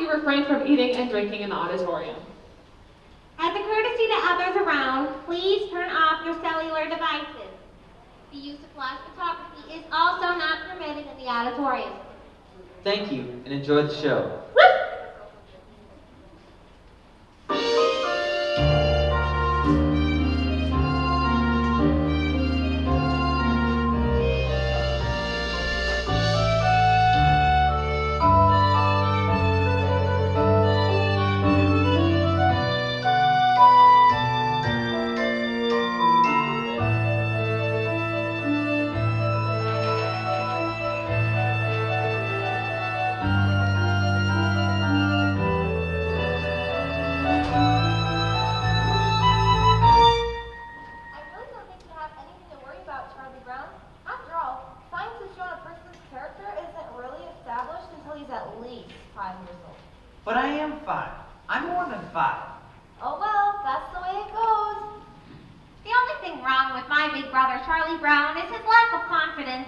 you refrain from eating and drinking in the auditorium. As a courtesy to others around, please turn off your cellular devices. The use of flash photography is also not permitted in the auditorium. Thank you, and enjoy the show. But I am 5. I'm more than 5. Oh well, that's the way it goes. The only thing wrong with my big brother Charlie Brown is his lack of confidence.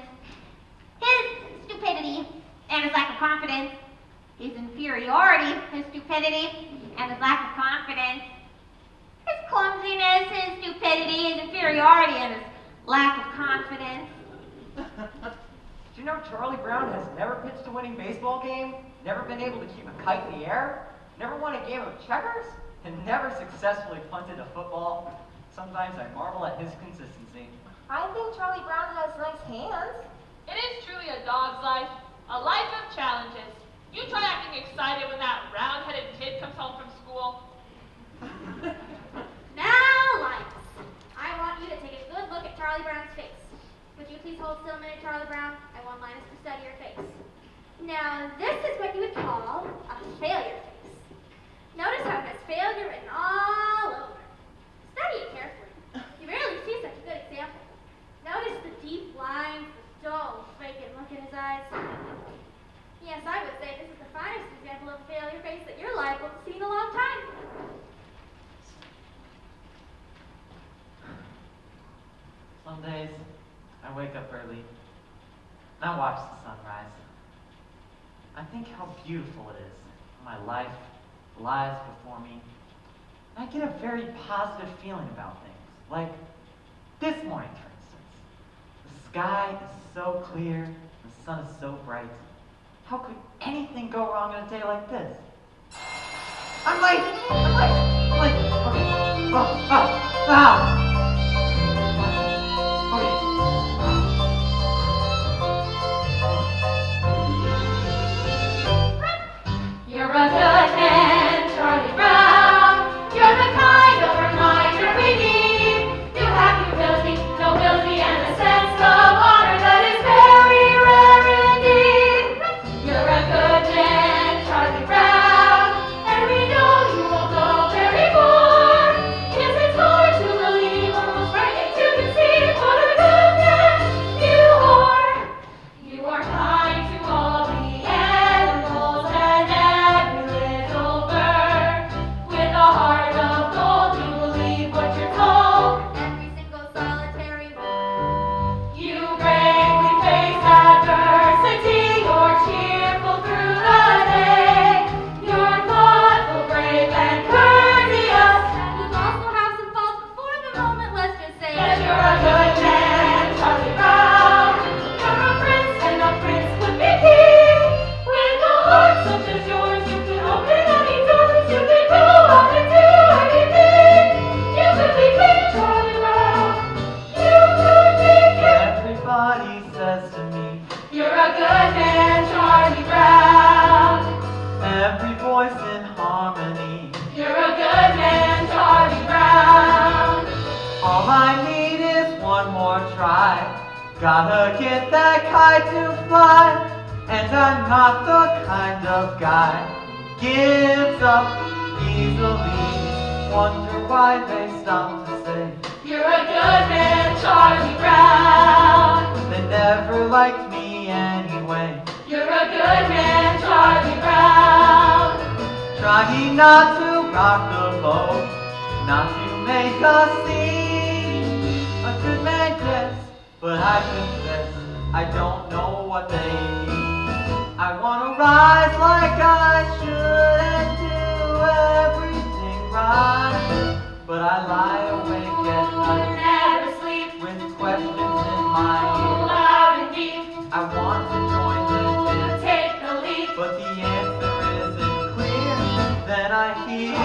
His stupidity and his lack of confidence. His inferiority, his stupidity, and his lack of confidence. His clumsiness, his stupidity, his inferiority, and his lack of confidence. Do you know Charlie Brown has never pitched a winning baseball game, never been able to keep a kite in the air, never won a game of checkers, and never successfully punted a football? Sometimes I marvel at his consistency. I think Charlie Brown has nice hands. It is truly a dog's life, a life of challenges. You try acting excited when that round-headed kid comes home from school. Now, lights. I want you to take a good look at Charlie Brown's face. Would you please hold still a minute, Charlie Brown? I want Linus to study your face. Now, this is what you would call a failure face. Notice how it has failure written all over. Study it carefully. You rarely see such a good example. Notice the deep lines, the dull, vacant look in his eyes. Yes, I would say this is the finest example of a failure face that you're liable to see in a long time. Some days, I wake up early, and I watch the sunrise. I think how beautiful it is. My life lies before me. And I get a very positive feeling about things. Like this morning, for instance. The sky is so clear, the sun is so bright. How could anything go wrong on a day like this? I'm late! Okay. You're a good man, Charlie Brown. You're the kind of reminder we need. You have humility, nobility, and a sense of honor that is very rare indeed. You're a good man, Charlie Brown, and we know you will go very far. Yes, it's hard to believe, almost frightening to conceive what a good man you are. You are kind to all the animals and every little bird. With a heart of gold, you believe what you're told. Every single solitary word. You bravely face adversity. You're cheerful through the day. You're thoughtful, brave, and courteous. And you also have some faults before the moment. Let's just say that you're a good man, Charlie Brown. You're a prince, and a prince would be king. With a heart such as yours, you could open any doors. You could go out and do anything. You could be King Charlie Brown. You could be King. Everybody says to me, You're a good man, Charlie Brown. every voice in harmony. You're a good man, Charlie Brown. All I need is one more try. Gotta get that kite to fly. And I'm not the kind of guy who gives up easily. Wonder why they stop to say You're a good man, Charlie Brown. they never liked me anyway. You're a good man, Charlie Brown. Trying not to rock the boat, not to make a scene. A good man, yes, but I confess I don't know what they mean. I wanna rise like I should I lie awake at night, never sleep, with questions in my ear. loud and deep, I want to join the dance, take the lead. but the answer isn't clear. Then I hear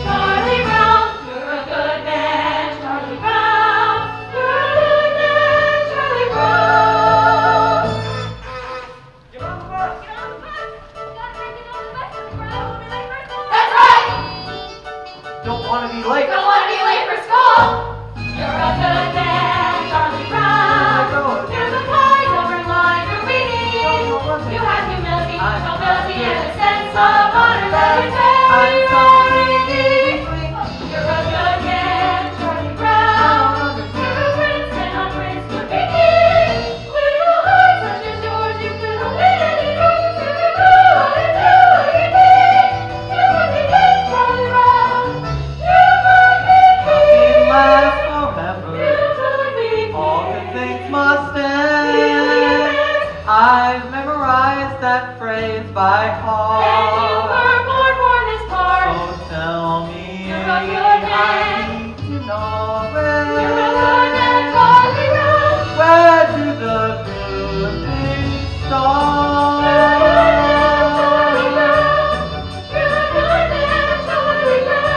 Charlie Brown, you're a good man, Charlie Brown. You're a good man, Charlie Brown. Get on the bus! Get on the bus. Gotta make it on the bus, Charlie Brown. We'll be late for school. That's right. Don't want to be late. Don't want to be late for school. You're a good man, Charlie Brown. You're the kind of reminder we need. You have humility, nobility, and a sense of honor that is very rare. You're a good man, Charlie Brown. You're a prince, and a prince could be king. With a heart such as yours, you could win any dream. You could go on and do anything. You would be king, Charlie Brown. You would be king. Last forever. You would be king. All good things must end. I've memorized that phrase by And you heart. were born for this part. So tell me, You're a good man. I need to know You're a good man, Charlie Brown. where do the good things start? You're a good man, Charlie Brown. You're a good man, Charlie Brown.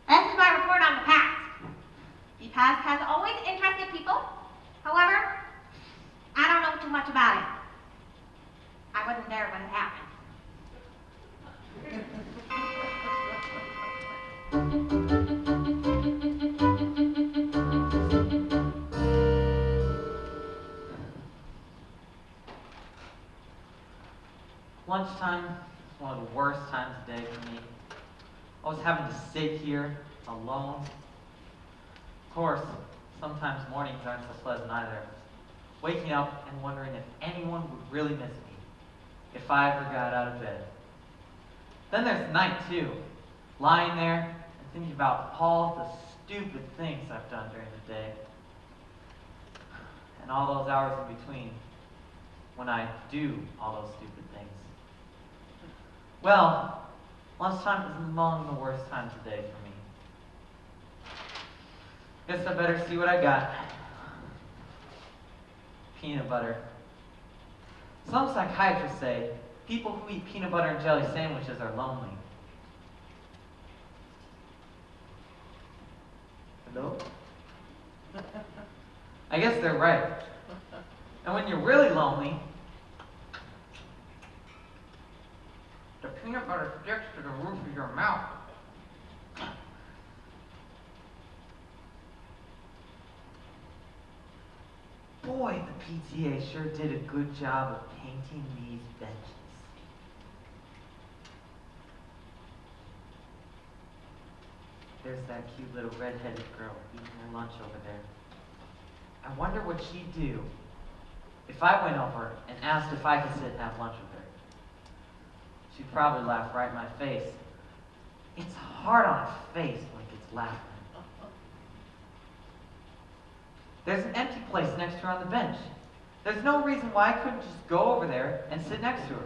This is my report on the past. The past has always interested people. However, I don't know too much about it. I wasn't there when it happened. Lunchtime is one of the worst times of the day for me. I was having to sit here alone. Of course, sometimes mornings aren't so pleasant either. Waking up and wondering if anyone would really miss me if I ever got out of bed. Then there's night too, lying there and thinking about all the stupid things I've done during the day. And all those hours in between when I do all those stupid things. Well, lunchtime is among the worst times of the day for me. Guess I better see what I got. Peanut butter. Some psychiatrists say people who eat peanut butter and jelly sandwiches are lonely. Hello? I guess they're right. And when you're really lonely, the peanut butter sticks to the roof of your mouth. Boy, the PTA sure did a good job of painting these benches. There's that cute little red-headed girl eating her lunch over there. I wonder what she'd do if I went over and asked if I could sit and have lunch with her. She'd probably laugh right in my face. It's hard on a face when it gets laughed at. There's an empty place next to her on the bench. There's no reason why I couldn't just go over there and sit next to her.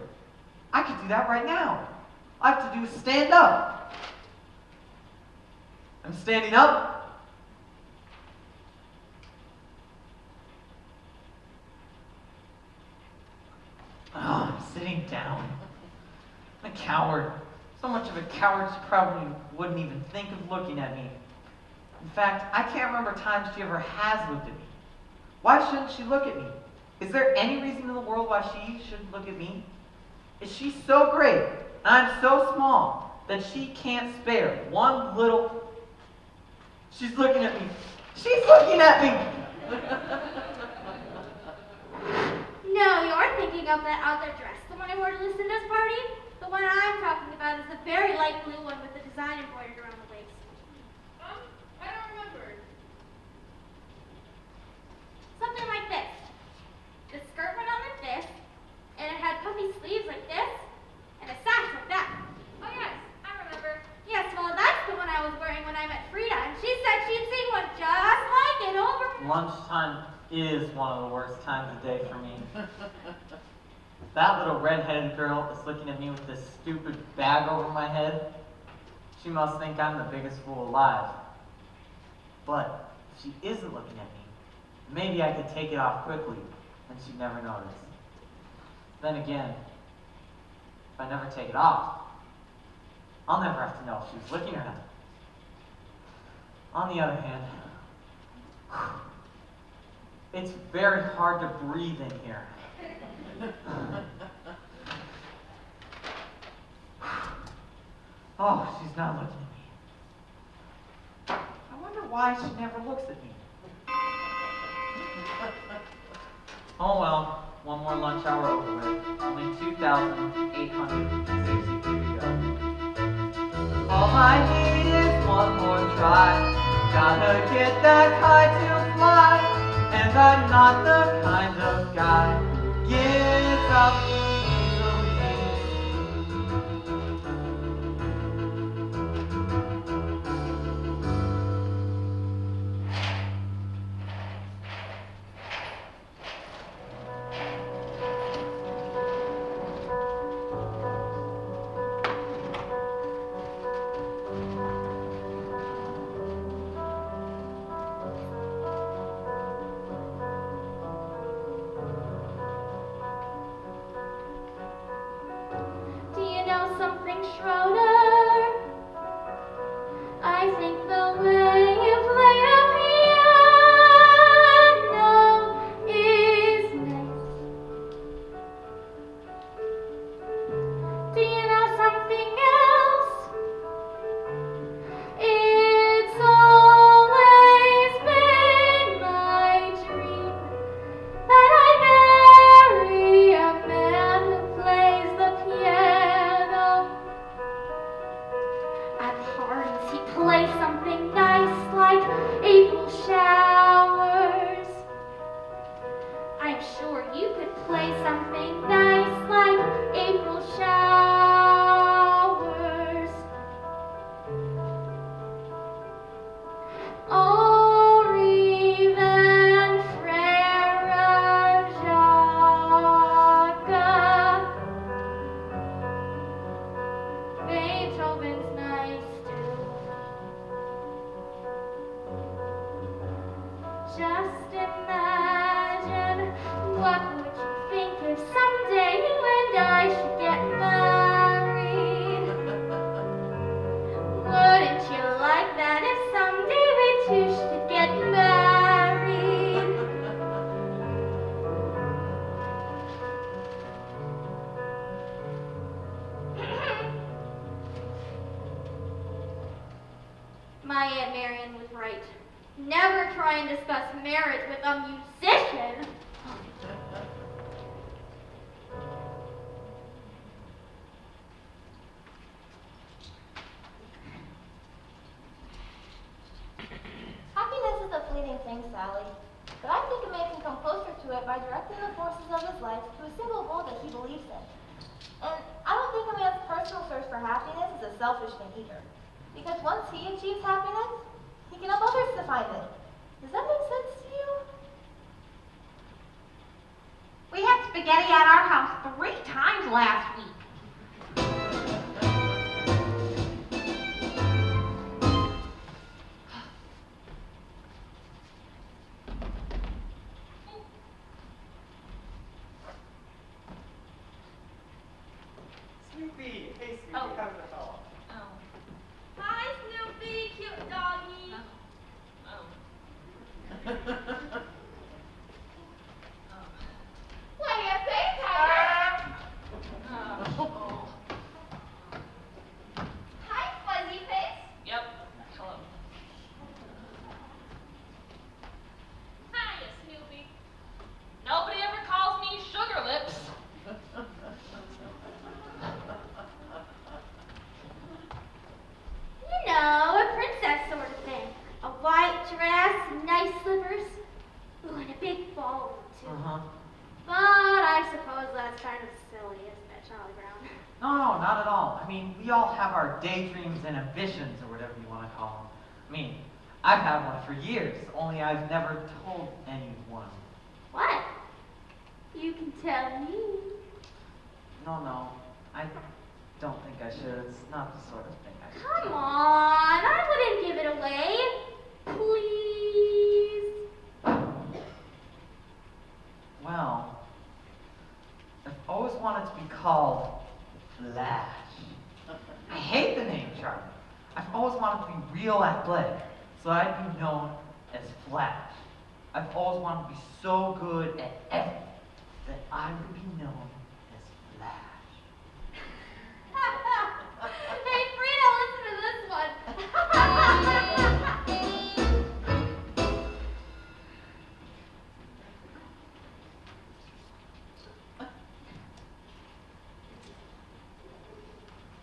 I could do that right now. All I have to do is stand up. I'm standing up. Oh, I'm sitting down. I'm a coward. So much of a coward she probably wouldn't even think of looking at me. In fact, I can't remember times she ever has looked at me. Why shouldn't she look at me? Is there any reason in the world why she shouldn't look at me? Is she so great, and I'm so small, that she can't spare one little... She's looking at me. She's looking at me! No, you're thinking of that other dress, the one I wore to Lucinda's party? The one I'm talking about is the very light blue one with the design embroidered around the waist. I don't remember. Something like this. The skirt went on like this, and it had puffy sleeves like this, and a sash like that. Oh yes, I remember. Yes, well, that's the one I was wearing when I met Frida, and she said she'd seen one just like it over. Lunchtime is one of the worst times of day for me. That little red-headed girl is looking at me with this stupid bag over my head. She must think I'm the biggest fool alive. But if she isn't looking at me, maybe I could take it off quickly and she'd never notice. Then again, if I never take it off, I'll never have to know if she was looking or not. On the other hand, it's very hard to breathe in here. Oh, she's not looking at me. I wonder why she never looks at me. Oh well, one more lunch hour over with. Only 2,863 to go. All I need is one more try. Gotta get that kite to fly. And I'm not the kind of guy gives up easily. Do you know something, Schroeder? I think the way you play the piano is nice. Do you know something else? It's always been my dream that I marry a man who plays the piano. At parties he plays something nice like April showers. I'm sure you could play something nice like April showers. Or even Frere Jacques. Beethoven's nice too. Just imagine, what would you think if someday you and I should get married? Wouldn't you like that if someday we two should get married? My Aunt Marion was right. Never try and discuss marriage with a musician. Happiness is a fleeting thing, Sally. But I think a man can come closer to it by directing the forces of his life to a single goal that he believes in. And I don't think a man's personal search for happiness is a selfish thing either. Because once he achieves happiness, he can help others to find it. Does that make sense to you? We had spaghetti at our house 3 times last week. Snoopy! Hey Snoopy, Oh. how's it all? Oh. Hi, Snoopy, cute doggy. Oh. What do you say, Tiger? Oh. Hi, Fuzzy Face. Yep. Hello. Hiya, Snoopy. Nobody ever calls me Sugar Lips. nice slippers. Ooh, and a big ballroom, too. Uh-huh. But I suppose that's kind of silly, isn't it, Charlie Brown? No, not at all. I mean, we all have our daydreams and ambitions, or whatever you want to call them. I mean, I've had one for years, only I've never told anyone. What? You can tell me. No, I don't think I should. It's not the sort of thing I should Come do. on, I wouldn't give it away. Please. Well, I've always wanted to be called Flash. I hate the name Charlie. I've always wanted to be real athletic, so I'd be known as Flash. I've always wanted to be so good at everything that I would be known as Flash. Hey, Frida, listen to this one.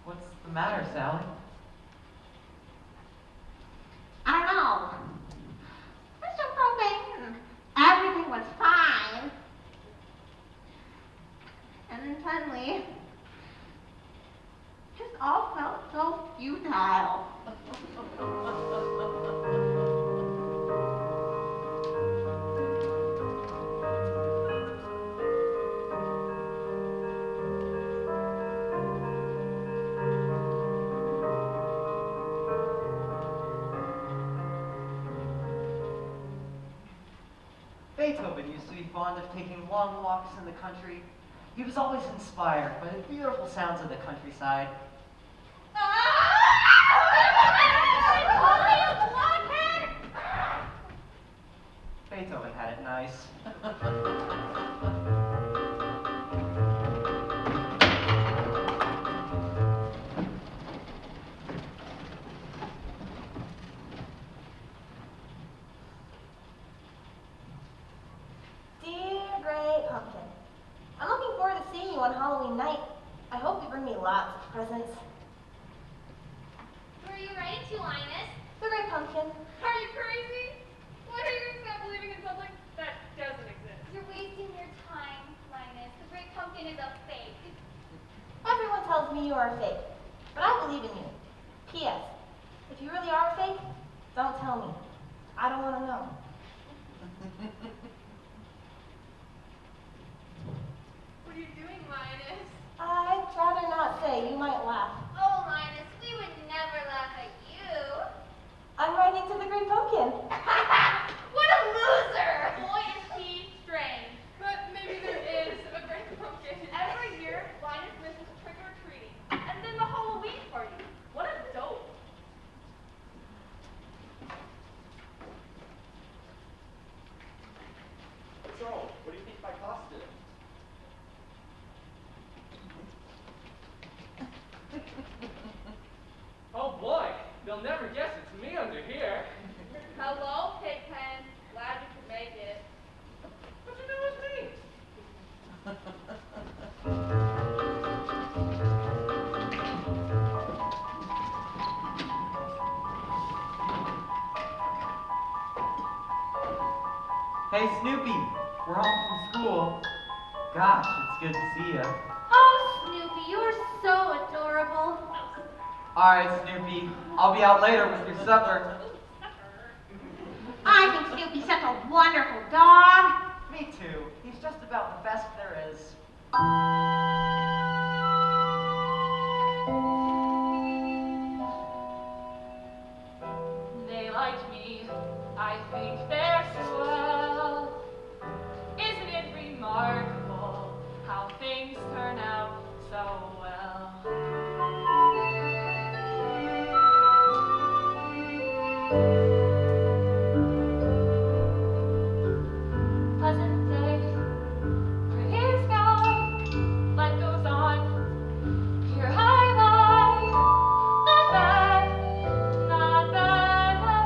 What's the matter, Sally? I don't know. Mr. Propane, everything was fine. And then suddenly, just all felt so futile. Beethoven used to be fond of taking long walks in the country. He was always inspired by the beautiful sounds of the countryside. Beethoven had it nice. Dear Great Pumpkin, I'm looking forward to seeing you on Halloween night. I hope you bring me lots of presents. Were you ready to, Linus? The Great Pumpkin. Are you crazy? Why are you not believing in something that doesn't exist? You're wasting your time, Linus. The Great Pumpkin is a fake. Everyone tells me you are fake, but I believe in you. P.S. If you really are fake, don't tell me. I don't want to know. What are you doing, Linus? I'd rather not say. You might laugh. Oh, Linus, we would never laugh at you. I'm writing to the Great Pumpkin. What a loser! Boy, is he strange. But maybe there is a great pumpkin. Every year, Linus misses trick or treating, and then the Halloween party. What a dope. What's wrong? What do you think of my costume? Oh boy, they'll never guess it's me under here. Hello, Pigpen. Glad you could make it. What you know with me? Hey, Snoopy, we're home from school. Gosh, it's good to see you. Oh, Snoopy, you're so adorable. All right, Snoopy, I'll be out later with your supper. I think Snoopy's such a wonderful dog. Me too. He's just about the best there is. They liked me. I think they're swell. Isn't it remarkable how things turn out so well? Pleasant day, pretty sky, life goes on. Here I lie, not bad at all.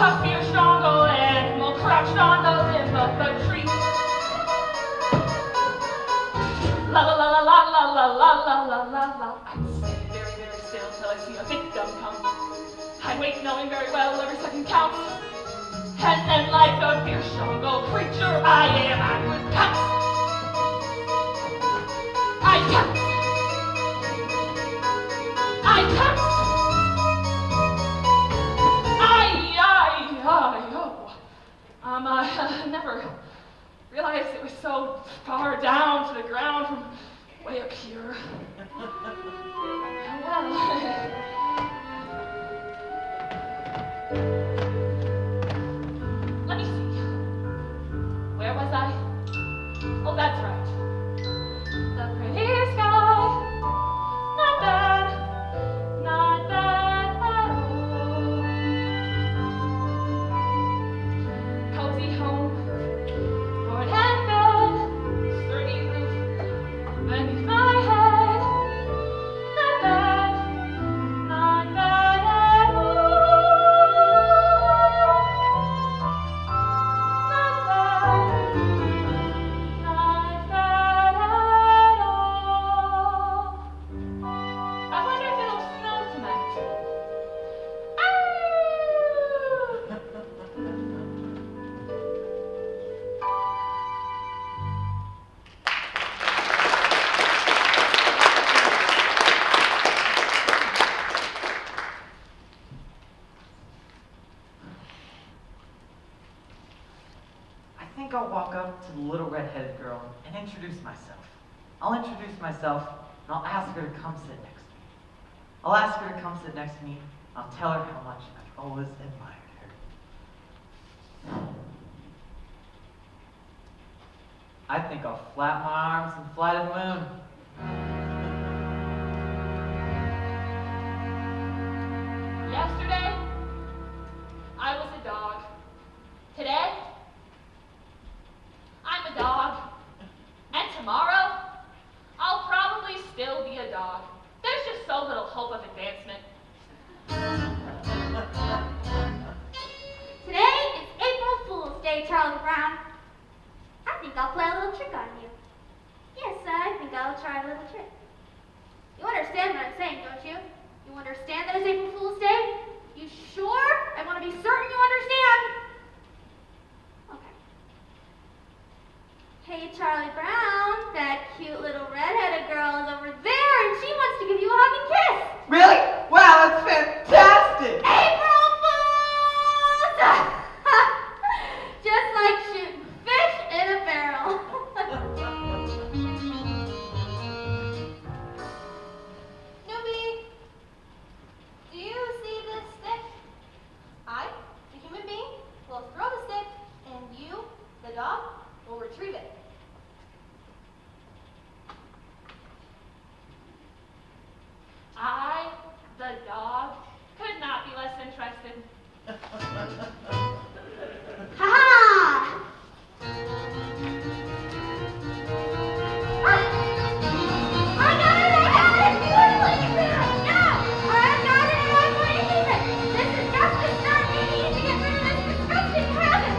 A fierce jungle animal crouched on the limb of a tree. La la la la la la la la la la la. I'm standing very, very still till I see a victim come. I wait knowing very well every second counts. And then like a fierce jungle creature I am, I would pounce. I pounce. I pounce. I never realized it was so far down to the ground from way up here. Well, let me see. Where was I? Oh, that's right. The pretty sky. Not bad. Not bad at all. Cozy home. Board and bed. Sturdy roof beneath my head. Not bad. Not bad at all. Not bad. Not bad at all. I wonder if it'll snow tonight. I think I'll walk up to the little red-headed girl and introduce myself. I'll introduce myself, and I'll ask her to come sit next to me. I'll ask her to come sit next to me, and I'll tell her how much I've always admired her. I think I'll flap my arms and fly to the moon. Yesterday, I was a dog. Today, I'm a dog. And tomorrow, I'll probably still be a dog. There's just so little hope of advancement. Today is April Fool's Day, Charlie Brown. I think I'll play a little trick on you. Yes, I think I'll try a little trick. You understand what I'm saying, don't you? You understand that it's April Fool's Day? You sure? I want to be certain you understand. Okay. Hey, Charlie Brown, that cute little red-headed girl is over there, and she wants to give you a hug and kiss. Really? Wow, that's fantastic! April Fools! Just like shooting fish in a barrel. Newbie, do you see this stick? I, the human being, will throw the stick, and you, the dog, will retrieve it. I, the dog, could not be less interested. Ha-ha! I got it! Look at that! No! I got it! I'm waiting it! This is just the start. We need to get rid of this disgusting habit.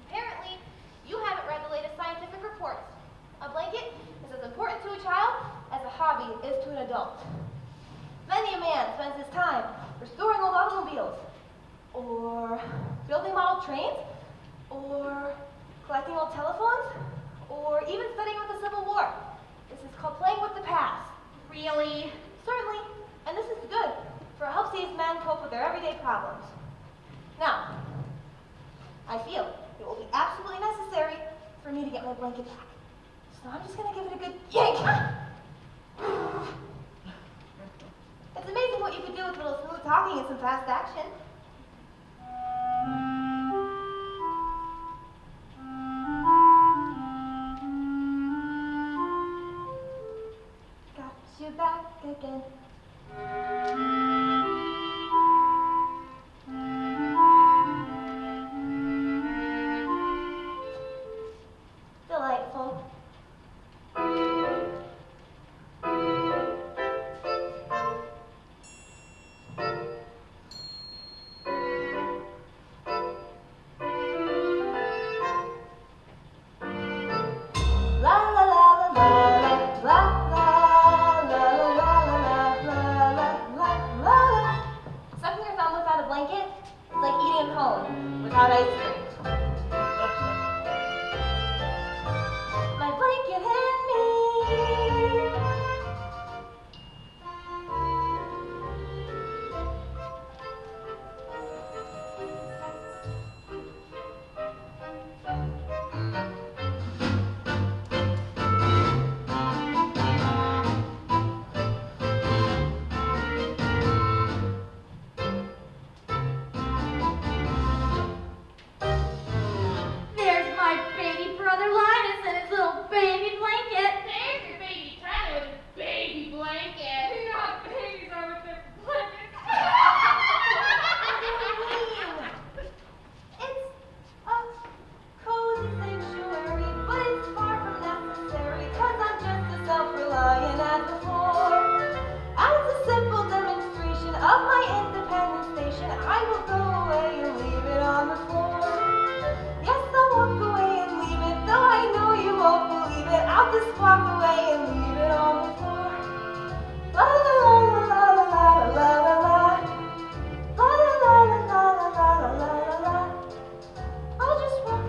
Apparently, you haven't read the latest scientific reports. A blanket is as important to a child as a hobby is to an adult. Many a man spends his time restoring old automobiles, or building model trains, or collecting old telephones, or even studying with the Civil War. This is called playing with the past. Really? Certainly, and this is good, for it helps these men cope with their everyday problems. Now, I feel it will be absolutely necessary for me to get my blanket back. So I'm just gonna give it a good yank. It's amazing what you could do with a little smooth talking and some fast action. Got you back again. Delightful. just walk away and leave it on the floor. La la la la la la la la la la. La la la la la la la la la la. I'll just walk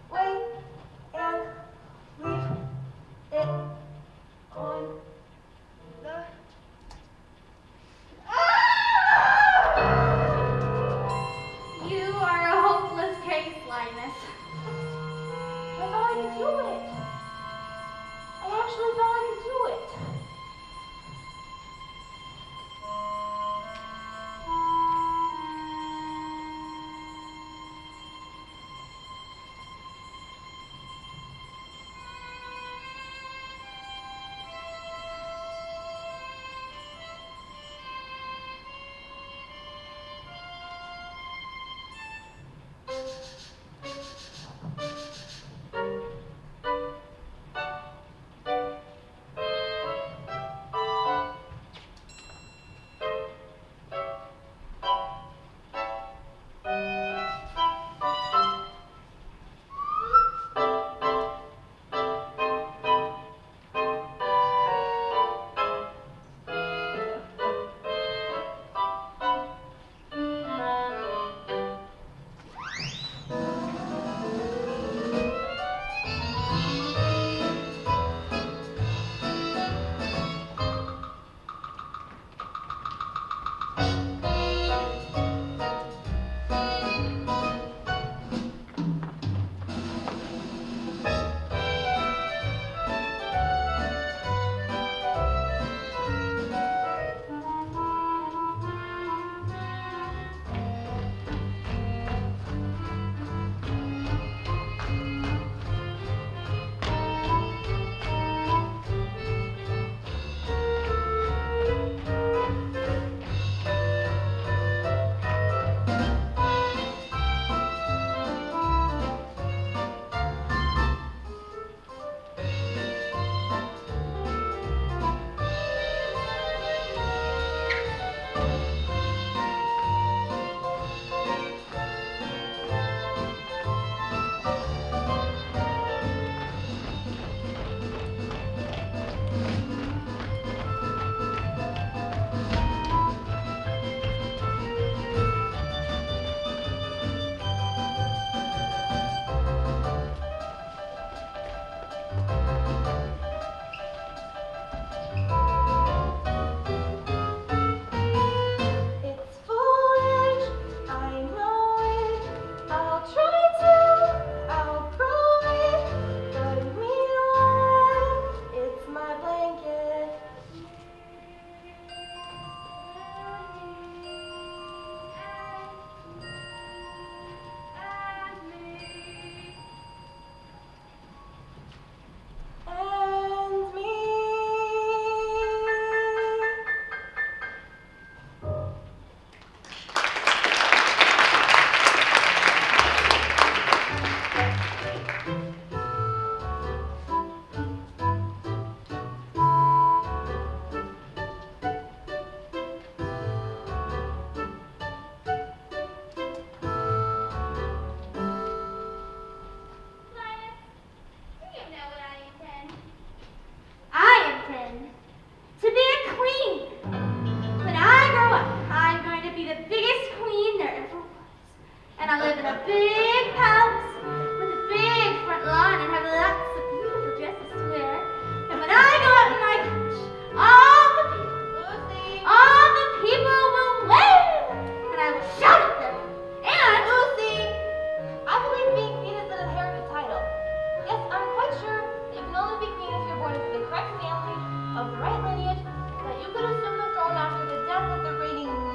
away and leave it on the. You are a hopeless case, Linus. I thought I could do it. I actually thought I could do it.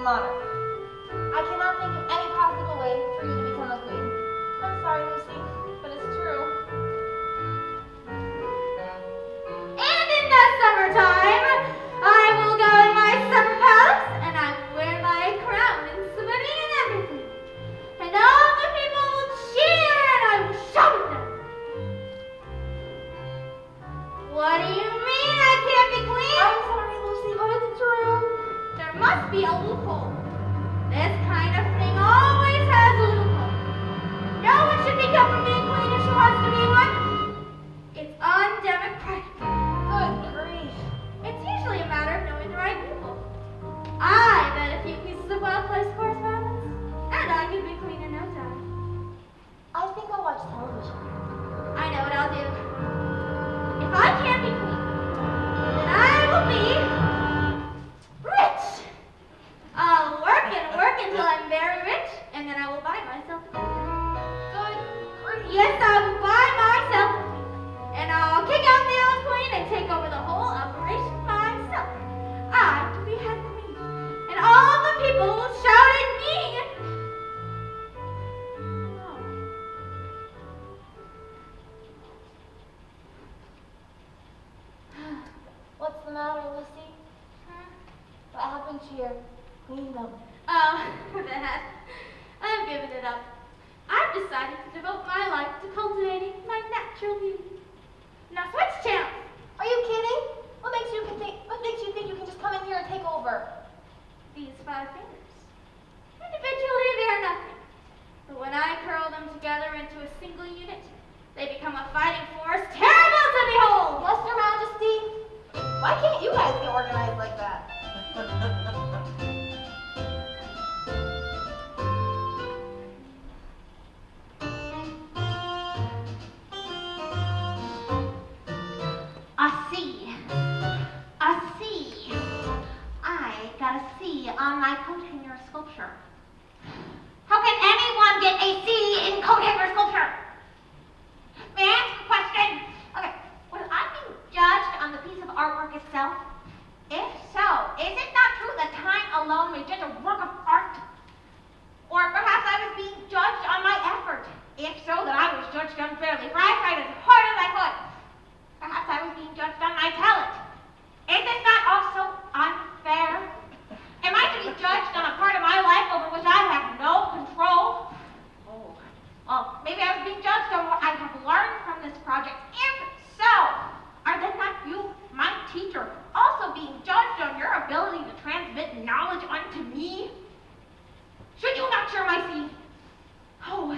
monarch. I cannot think of any possible way for you to become a queen. I'm sorry, Lucy, but it's true. And in the summertime, I will go in my summer palace and I will wear my crown and swimming and everything. And all the people will cheer and I will shout at them. What do you mean I can't be queen? I'm sorry, Lucy, but it's true. There must be a loophole. This kind of thing always has a loophole. No one should be kept from being queen if she wants to be one. It's the matter, Lucy? What happened to your kingdom? Oh, that. I've given it up. I've decided to devote my life to cultivating my natural beauty. Now switch channels. Are you kidding? What makes you think you can just come in here and take over? These 5 fingers. Individually, they're nothing. But when I curl them together into a single unit, they become a fighting force terrible to behold! Yes, Your Majesty. Why can't you guys get organized like that? A C. I got a C on my coat hanger sculpture. How can anyone get a C in coat hanger sculpture? May I ask a question? Okay, was I being judged on the piece of artwork itself? If so, is it not true that time alone may judge a work of art? Or perhaps I was being judged on my effort. If so, that I was judged unfairly, for I tried as hard as I could. Perhaps I was being judged on my talent. Is this not also unfair? Am I to be judged on a part of my life over which I have no control? Oh, well, maybe I was being judged on what I have learned from this project. If so, are then not you, my teacher, also being judged on your ability to transmit knowledge unto me? Should you not share my seed? Oh,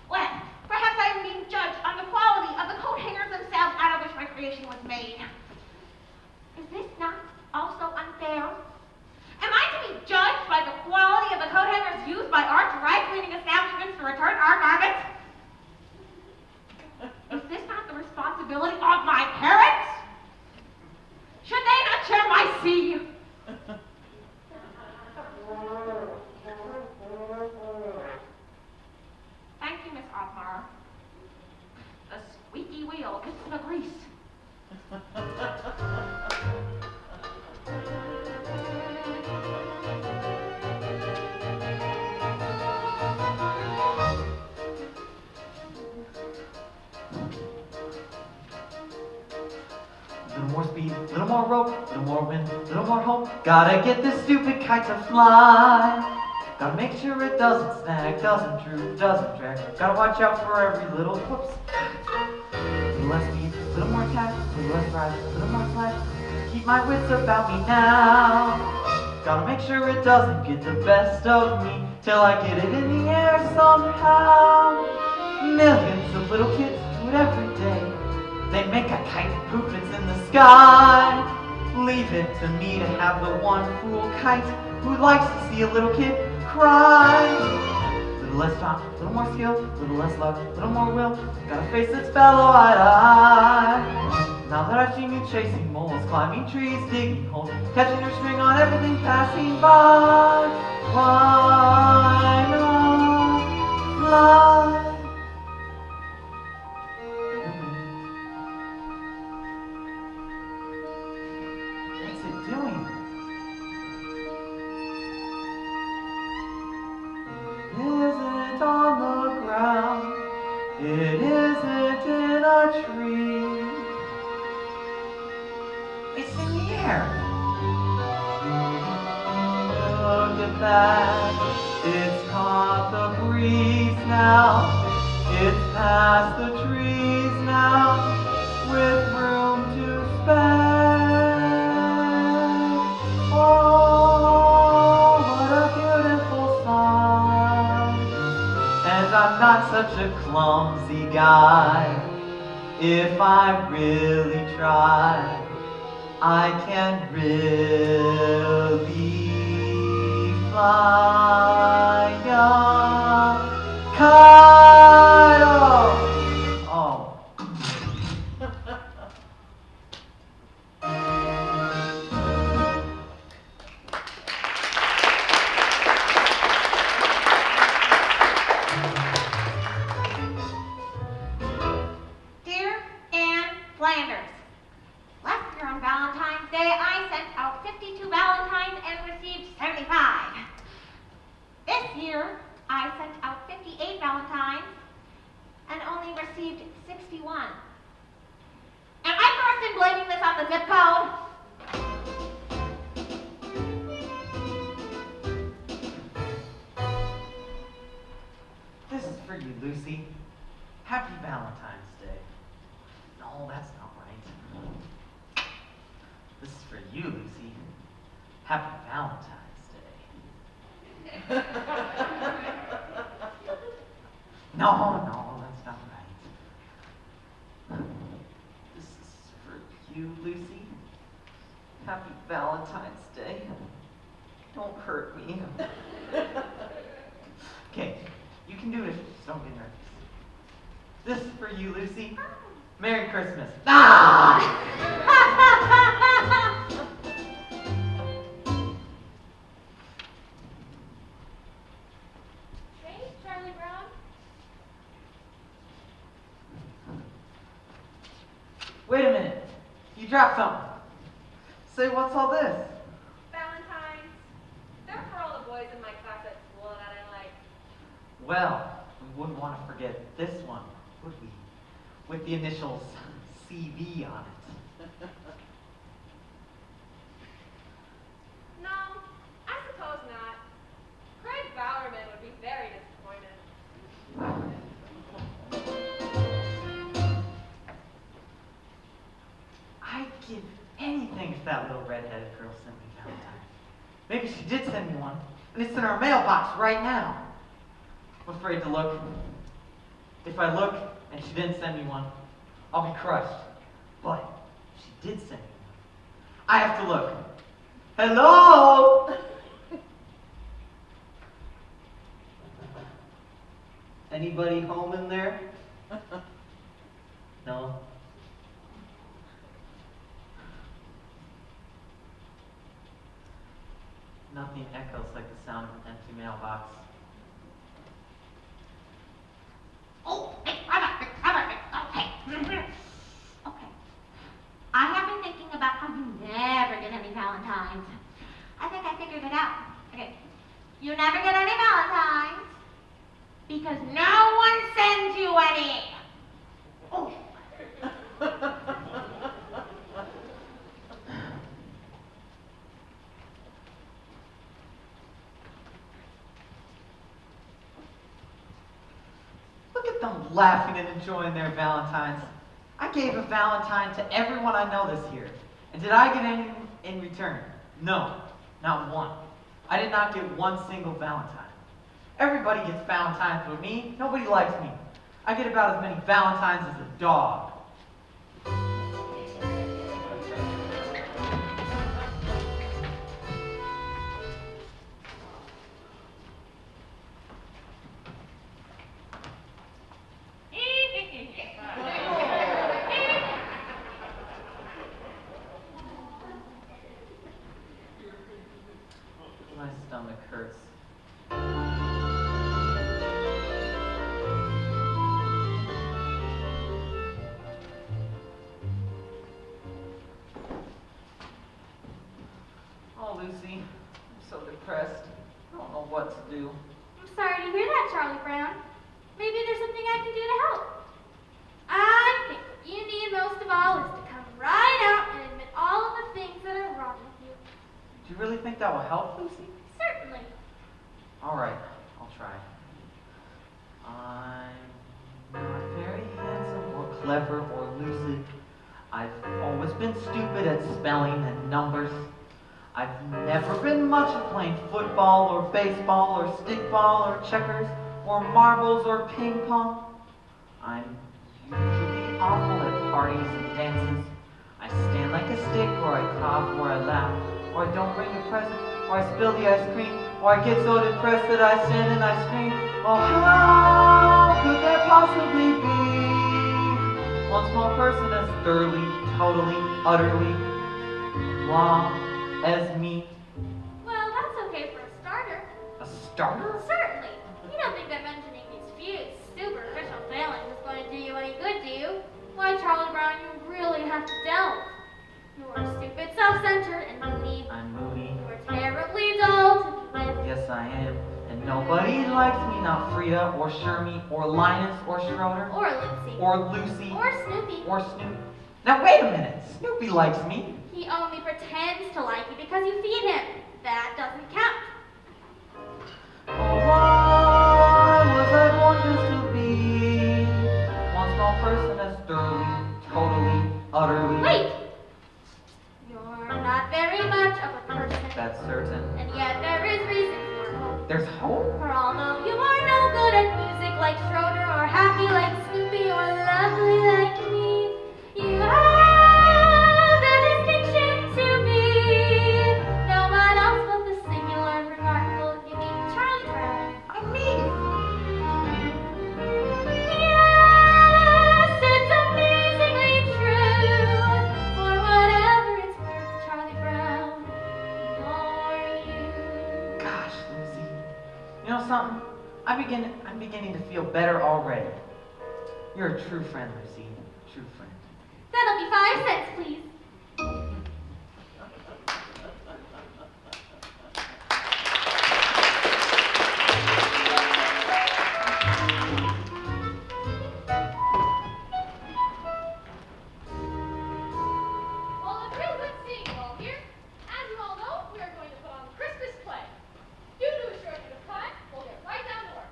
well, perhaps I am being judged on the quality of the coat hangers themselves out of which my creation was made. Is this not also unfair? Am I to be judged by the quality of the coat hangers used by our dry cleaning establishments to return our garments? Is this not the responsibility of my parents? Should they not share my seed? Thank you, Miss Othmar. The squeaky wheel gets the grease. Little more speed, little more rope, little more wind, little more hope. Gotta get this stupid kite to fly. Gotta make sure it doesn't snag, doesn't droop, doesn't drag. Gotta watch out for every little whoops. Little less speed, little more tack, little less rise, little more slack. Keep my wits about me now. Gotta make sure it doesn't get the best of me till I get it in the air somehow. Millions of little kids do it every day. They make a kite poof, it's in the sky. Leave it to me to have the one fool kite who likes to see a little kid cry. Little less time, little more skill, little less luck, little more will. Got a face that's fellow eye to eye. Now that I've seen you chasing moles, climbing trees, digging holes, catching your string on everything passing by, why not fly? What's it doing? Isn't on the ground, it isn't in a tree, it's in the air. Look at that, it's caught the breeze now, it's past the trees now, with room to spare. Oh, what a beautiful sight. And I'm not such a clumsy guy. If I really try, I can really fly a kite. Oh. Dear Anne Flanders, last year on Valentine's Day, I sent out 52 valentines and received 75. This year, I sent out 58 valentines and only received 61. Am I correct in blaming this on the zip code? you, Lucy. Happy Valentine's Day. No, that's not right. This is for you, Lucy. Happy Valentine's Day. Don't hurt me. Okay, you can do it. Just don't get nervous. This is for you, Lucy. Merry Christmas. Ah! Hey, Charlie Brown. Wait a minute. You dropped something. Say, what's all this? Valentine's. They're for all the boys in my class at school that I like. Well, we wouldn't want to forget this one, would we? With the initials CV on it. No, I suppose not. Craig Bowerman would be very disappointed. I'd give anything if that little redheaded girl sent me Valentine. Maybe she did send me one, and it's in our mailbox right now. I'm afraid to look. If I look and she didn't send me one, I'll be crushed. But if she did send me one, I have to look. Hello? Anybody home in there? No? Nothing echoes like the sound of an empty mailbox. Oh, okay. Okay. I have been thinking about how you never get any Valentines. I think I figured it out. Okay. You never get any Valentines because no one sends you any. Oh. Look at them laughing and enjoying their Valentines. I gave a Valentine to everyone I know this year. And did I get any in return? No, not one. I did not get one single Valentine. Everybody gets Valentines but me. Nobody likes me. I get about as many Valentines as a dog. My stomach hurts. Oh, Lucy, I'm so depressed. I don't know what to do. I'm sorry to hear that, Charlie Brown. Maybe there's something I can do to help. I think what you need most of all is to come right out and admit all of the things that are wrong with you. Do you really think that will help, Lucy? Certainly. All right, I'll try. I'm not very handsome or clever or lucid. I've always been stupid at spelling and numbers. I've never been much at playing football or baseball or stickball or checkers or marbles or ping pong. I'm usually awful at parties and dances. I stand like a stick, or I cough, or I laugh, or I don't bring a present, or I spill the ice cream, or I get so depressed that I stand and I scream. Oh, how could there possibly be one small person as thoroughly, totally, utterly wrong as me? Well, that's okay for a starter. A starter? Certainly. You don't think that mentioning these few superficial failings is going to do you any good, do you? Why, Charlie Brown, you really have to delve. You are stupid, self-centered, and moody. I'm moody. You are terribly dull to be with. Yes, I am. And nobody likes me, not Frida, or Shermie, or Linus, or Schroeder, Or Lucy. or Lucy, Or Snoopy. or Snoopy. Now, wait a minute. Snoopy likes me. He only pretends to like you because you feed him. That doesn't count. Oh, why was I born just to be one small person as thoroughly, totally, utterly... Wait! You're not very I'm beginning to feel better already. You're a true friend, Lucy. A true friend. That'll be 5 cents, please. Well, it's real good seeing you all here. As you all know, we are going to put on the Christmas play. Due to a shortage of time, we'll get right down to work.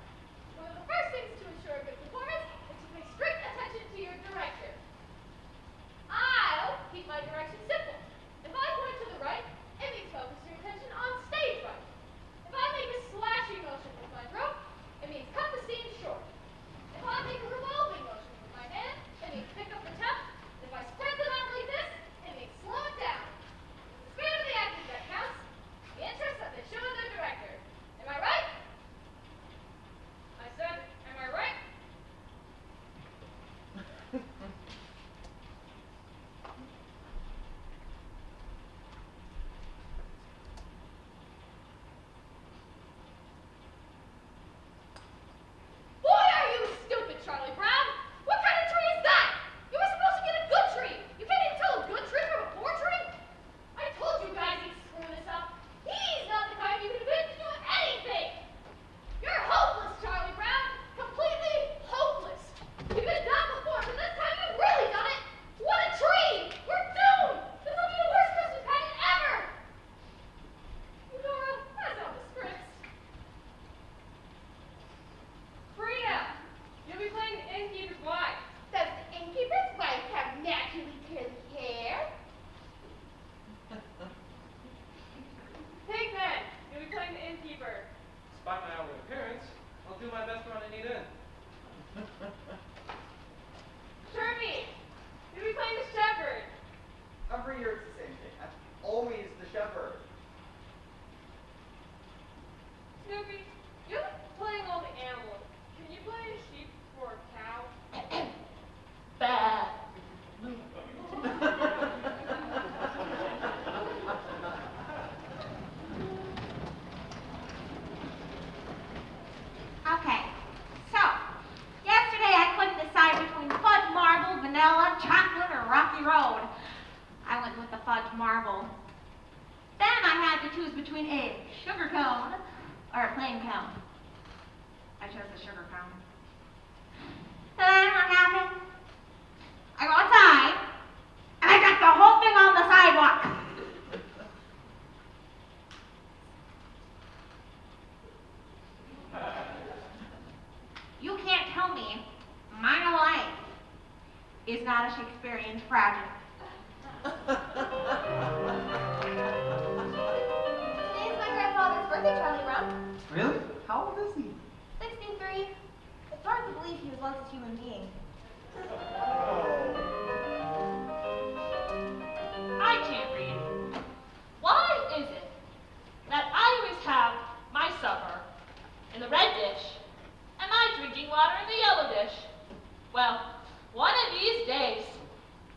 One of the first things to ensure a good performance is to pay strict attention to your director. I'll keep my direction simple. If I point to the right, it means focus your attention on stage right. If I make a slashing motion with my rope, it means cut the scene short. If I make a revolving motion with my hand, it means pick up the tempo. If I spread them out like this, it means slow it down. It's the spirit of the actors that counts, the interest that they show in their director. Am I right? I said, am I right? Boy, are you stupid, Charlie Brown! What kind of tree is that? You were supposed to get a good tree! You can't even tell a good tree from a poor tree? I told you guys he'd screw this up. He's not the kind you can convince to do anything! You're hopeless, Charlie Brown! Completely hopeless! You've been done before, but this time you've really done it! What a tree! We're doomed! This will be the worst Christmas pageant ever! Eudora, pass out the scripts. Frida, you'll be playing the innkeeper's wife. Does the innkeeper's wife have naturally curly hair? Pigman, you'll be playing the innkeeper. Despite my outward appearance, I'll do my best to run a neat in. Shermie, you'll be playing the shepherd. Every year it's the same thing. I'm always the shepherd. Snoopy, you're playing all the animals. Can you play a sheep or a cow? Bad. Okay, so, yesterday I couldn't decide between fudge marble, vanilla, chocolate, or rocky road. I went with the fudge marble. Then I had to choose between a sugar cone or a plain cone. I chose the sugar cone. Then what happened? I go outside, and I got the whole thing on the sidewalk. You can't tell me my life is not a Shakespearean tragedy. Today's my grandfather's birthday, Charlie Brown. Really? How old is he? 63. It's hard to believe he was once a human being. I can't read. Why is it that I always have my supper in the red dish and my drinking water in the yellow dish? Well, one of these days,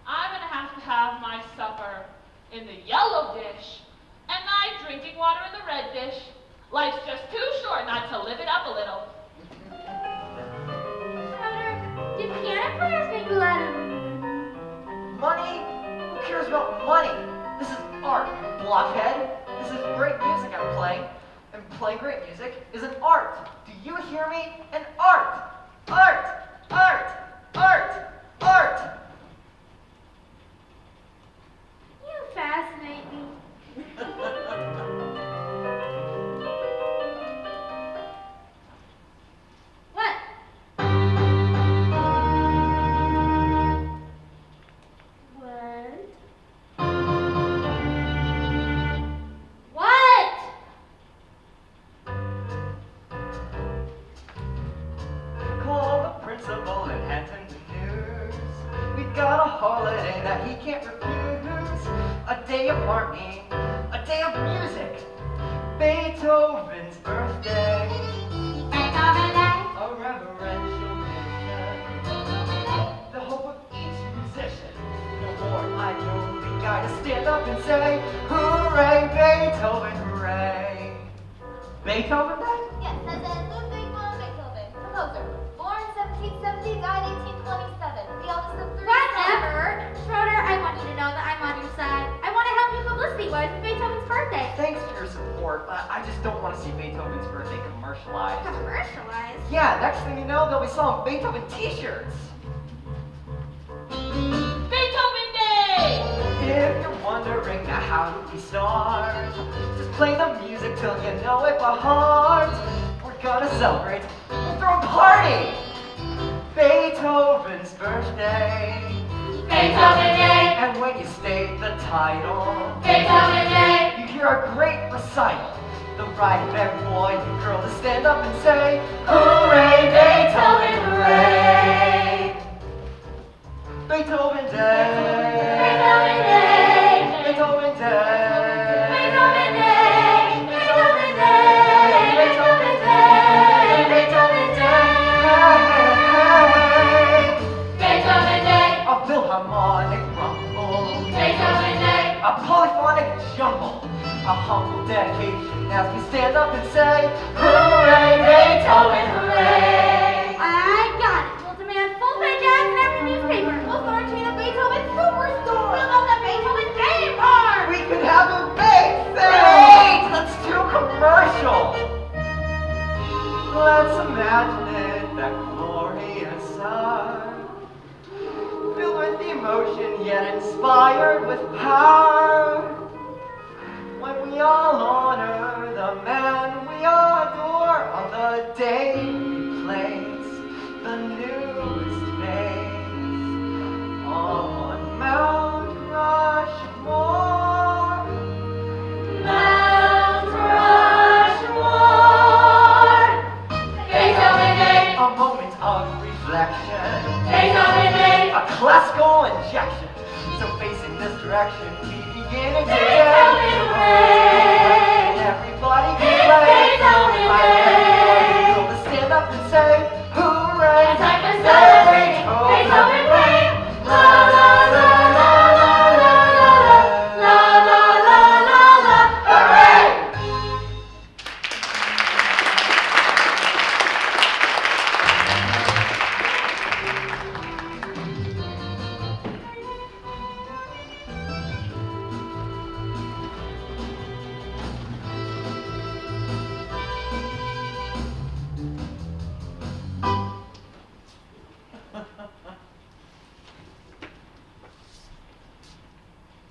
I'm gonna have my supper in the yellow dish and my drinking water in the red dish. Life's just too short not to live it up a little. Brother, did piano players make a lot of Money? Who cares about money? This is art, blockhead. This is great music I'm playing. And playing great music is an art. Do you hear me? An art! Art! Art! Art! Art! You fascinate me. What? What? What? Call the principal and hand him the news. We've got a holiday that he can't refuse. A day of marking, a day of music. Beethoven's birthday. Beethoven Day? A reverential mission. The hope of each musician. No more I know we gotta stand up and say, hooray, Beethoven, hooray. Beethoven Day? Yes, as in Ludwig von Beethoven. just don't want to see Beethoven's birthday commercialized. Commercialized? Yeah, next thing you know, they'll be selling Beethoven t-shirts. Beethoven Day! If you're wondering now how did we start, just play the music till you know it by heart. We're gonna celebrate, we'll throw a party! Beethoven's birthday. Beethoven Day, And when you state the title, Beethoven Day, you hear a great recital. The right-back boy and girl to stand up and say, hooray, Beethoven, hooray! Beethoven Day! Beethoven Day, Beethoven Day! Beethoven Day, Beethoven Day, Beethoven Day, Beethoven Day, Beethoven Day, A philharmonic rumble, Beethoven Day, a polyphonic jumble, a humble dedication as we stand up and say, hooray, Beethoven, hooray! I got it. We'll demand full-page ads in every newspaper. We'll authoritative Beethoven superstore. We'll have the Beethoven game bar. We could have a big thing! Let's do a commercial! Let's imagine it, that glorious hour, filled with emotion yet inspired with power. When we all honor the man we adore on the day we place the newest face on Mount Rushmore. Mount Rushmore, Beethoven Day, A moment of reflection, Beethoven Day, a classical injection. So facing this direction, we begin it today. Beethoven Day, And everybody can It's play. Beethoven Day. We'll stand up and say, hooray! It's time to celebrate Beethoven Day. La la la la la la la la la la la, hooray!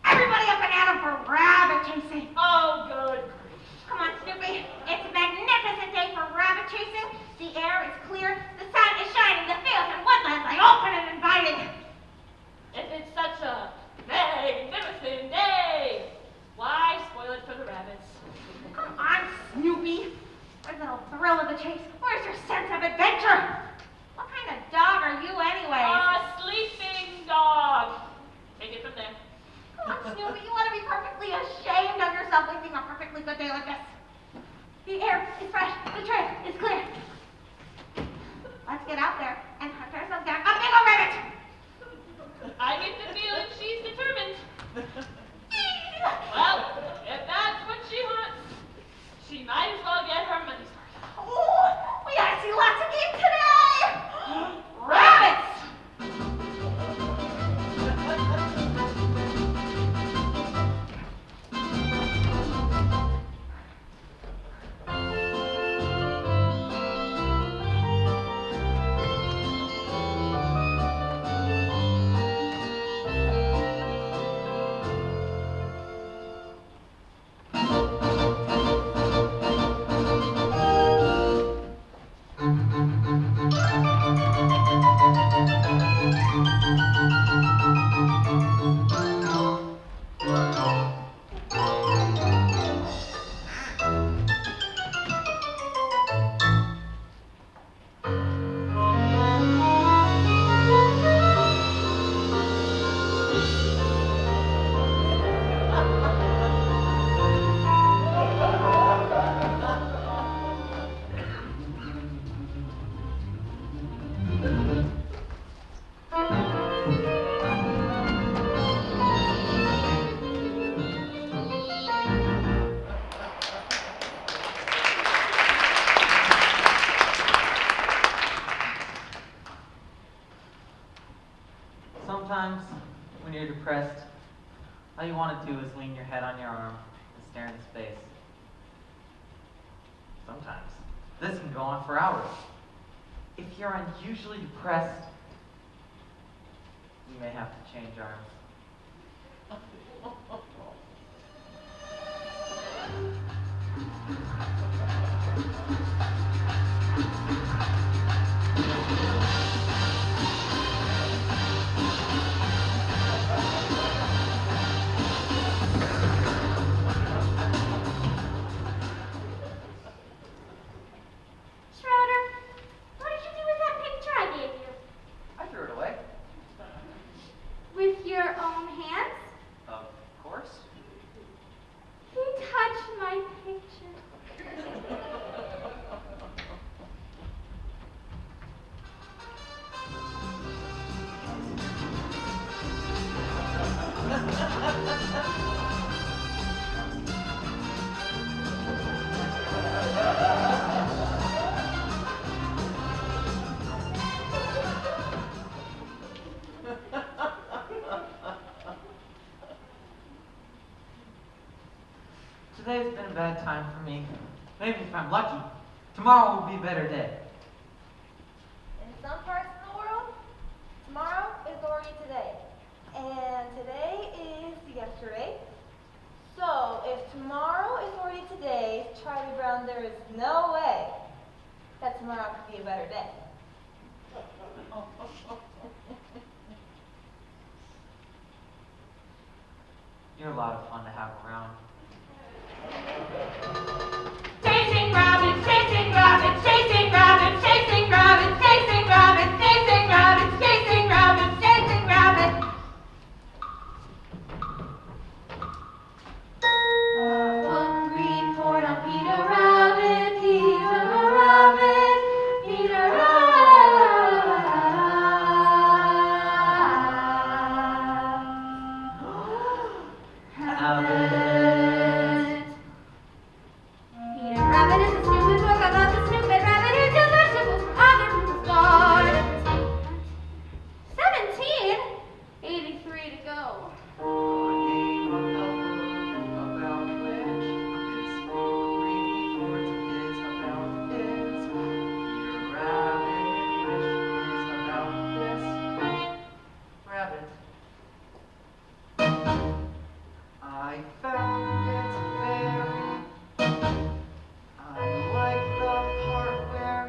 Everybody up and at 'em for rabbit chasing. Oh, good. Come on, Snoopy. It's a magnificent day for rabbit chasing. The air is clear, the sun is shining, the fields and woodlands are open and inviting. If it's such a magnificent day, why spoil it for the rabbits? Come on, Snoopy. Where's the little thrill of the chase? Where's your sense of adventure? What kind of dog are you anyway? A sleeping dog. Take it from there. Come on, Snoopy. You ought to be perfectly ashamed of yourself wasting a perfectly good day like this. The air is fresh. The trail is clear. Let's get out there and hunt ourselves down a big old rabbit. I get the feeling she's determined. Well, if that's what she wants, she might as well get her money's worth. Oh, we gotta see lots of game today. Rabbits. Sometimes, when you're depressed, all you want to do is lean your head on your arm and stare into space. Sometimes. This can go on for hours. If you're unusually depressed, you may have to change arms. Schroeder, what did you do with that picture I gave you? I threw it away. With your own hands? Of course. He touched my picture. Today's been a bad time for me. Maybe if I'm lucky, tomorrow will be a better day. In some parts of the world, tomorrow is already today. And today is yesterday. So if tomorrow is already today, Charlie Brown, there is no way that tomorrow could be a better day. You're a lot of fun to have around. Chasing rabbits, chasing rabbits, chasing rabbits, chasing rabbits, chasing rabbits, chasing rabbits, chasing rabbits, chasing rabbits. One report on Peter Rabbit, Peter Rabbit, Peter Rabbit. Peter Rabbit is a stupid book about the stupid rabbit who does vegetables in other people's gardens. 17:83 to go. I found it very. I like the part where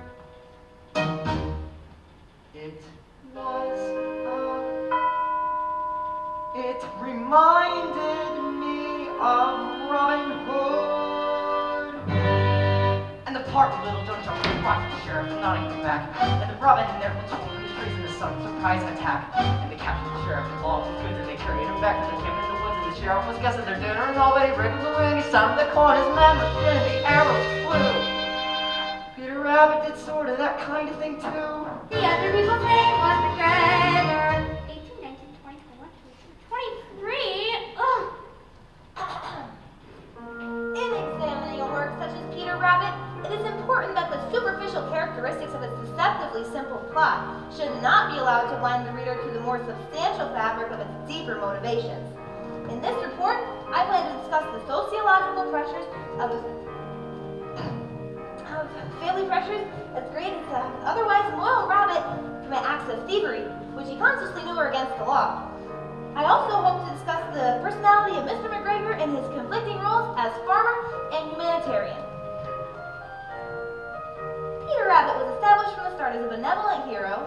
it was. It reminded me of Robin Hood. And the part where Little Joe Jones watched the sheriff nodding him back, and the Robin and their little children trees in a sudden surprise attack, and they captured the sheriff and all his goods, and they carried him back to the cabin in the woods, and the sheriff was guessing their dinner, and already wriggled away, and he sounded the corn, his man was dead, and the arrows flew. Peter Rabbit did sort of that kind of thing too. The other people's name was McGregor. 18, 19, 20, 21, 22, 23. Ugh. In examining a work such as Peter Rabbit, it is important that the superficial characteristics of its deceptively simple plot should not be allowed to blind the reader to the more substantial fabric of its deeper motivations. In this report, I plan to discuss the sociological pressures of family pressures as great as an otherwise loyal rabbit commit acts of thievery, which he consciously knew were against the law. I also hope to discuss the personality of Mr. McGregor and his conflicting roles as farmer and humanitarian. Peter Rabbit was established from the start as a benevolent hero.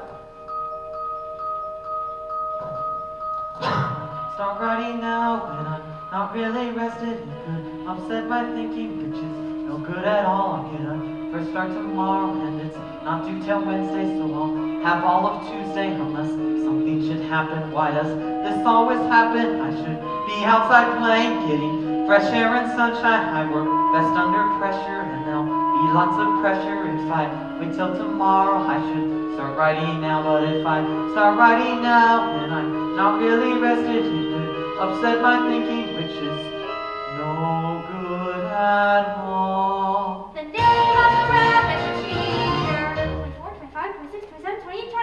Start writing now when I'm not really rested and could upset my thinking, which is no good at all. I'm gonna first start tomorrow and it's not due till Wednesday, so I'll have all of Tuesday unless something should happen. Why does this always happen? I should be outside playing, getting fresh air and sunshine. I work best under pressure and there'll be lots of pressure if I wait till tomorrow. I should start writing now, but if I start writing now and I'm not really rested, it could upset my thinking, which is no good at all. The name of the rabbit was Peter. 24, 25, 26, 27, 28, 29, 30,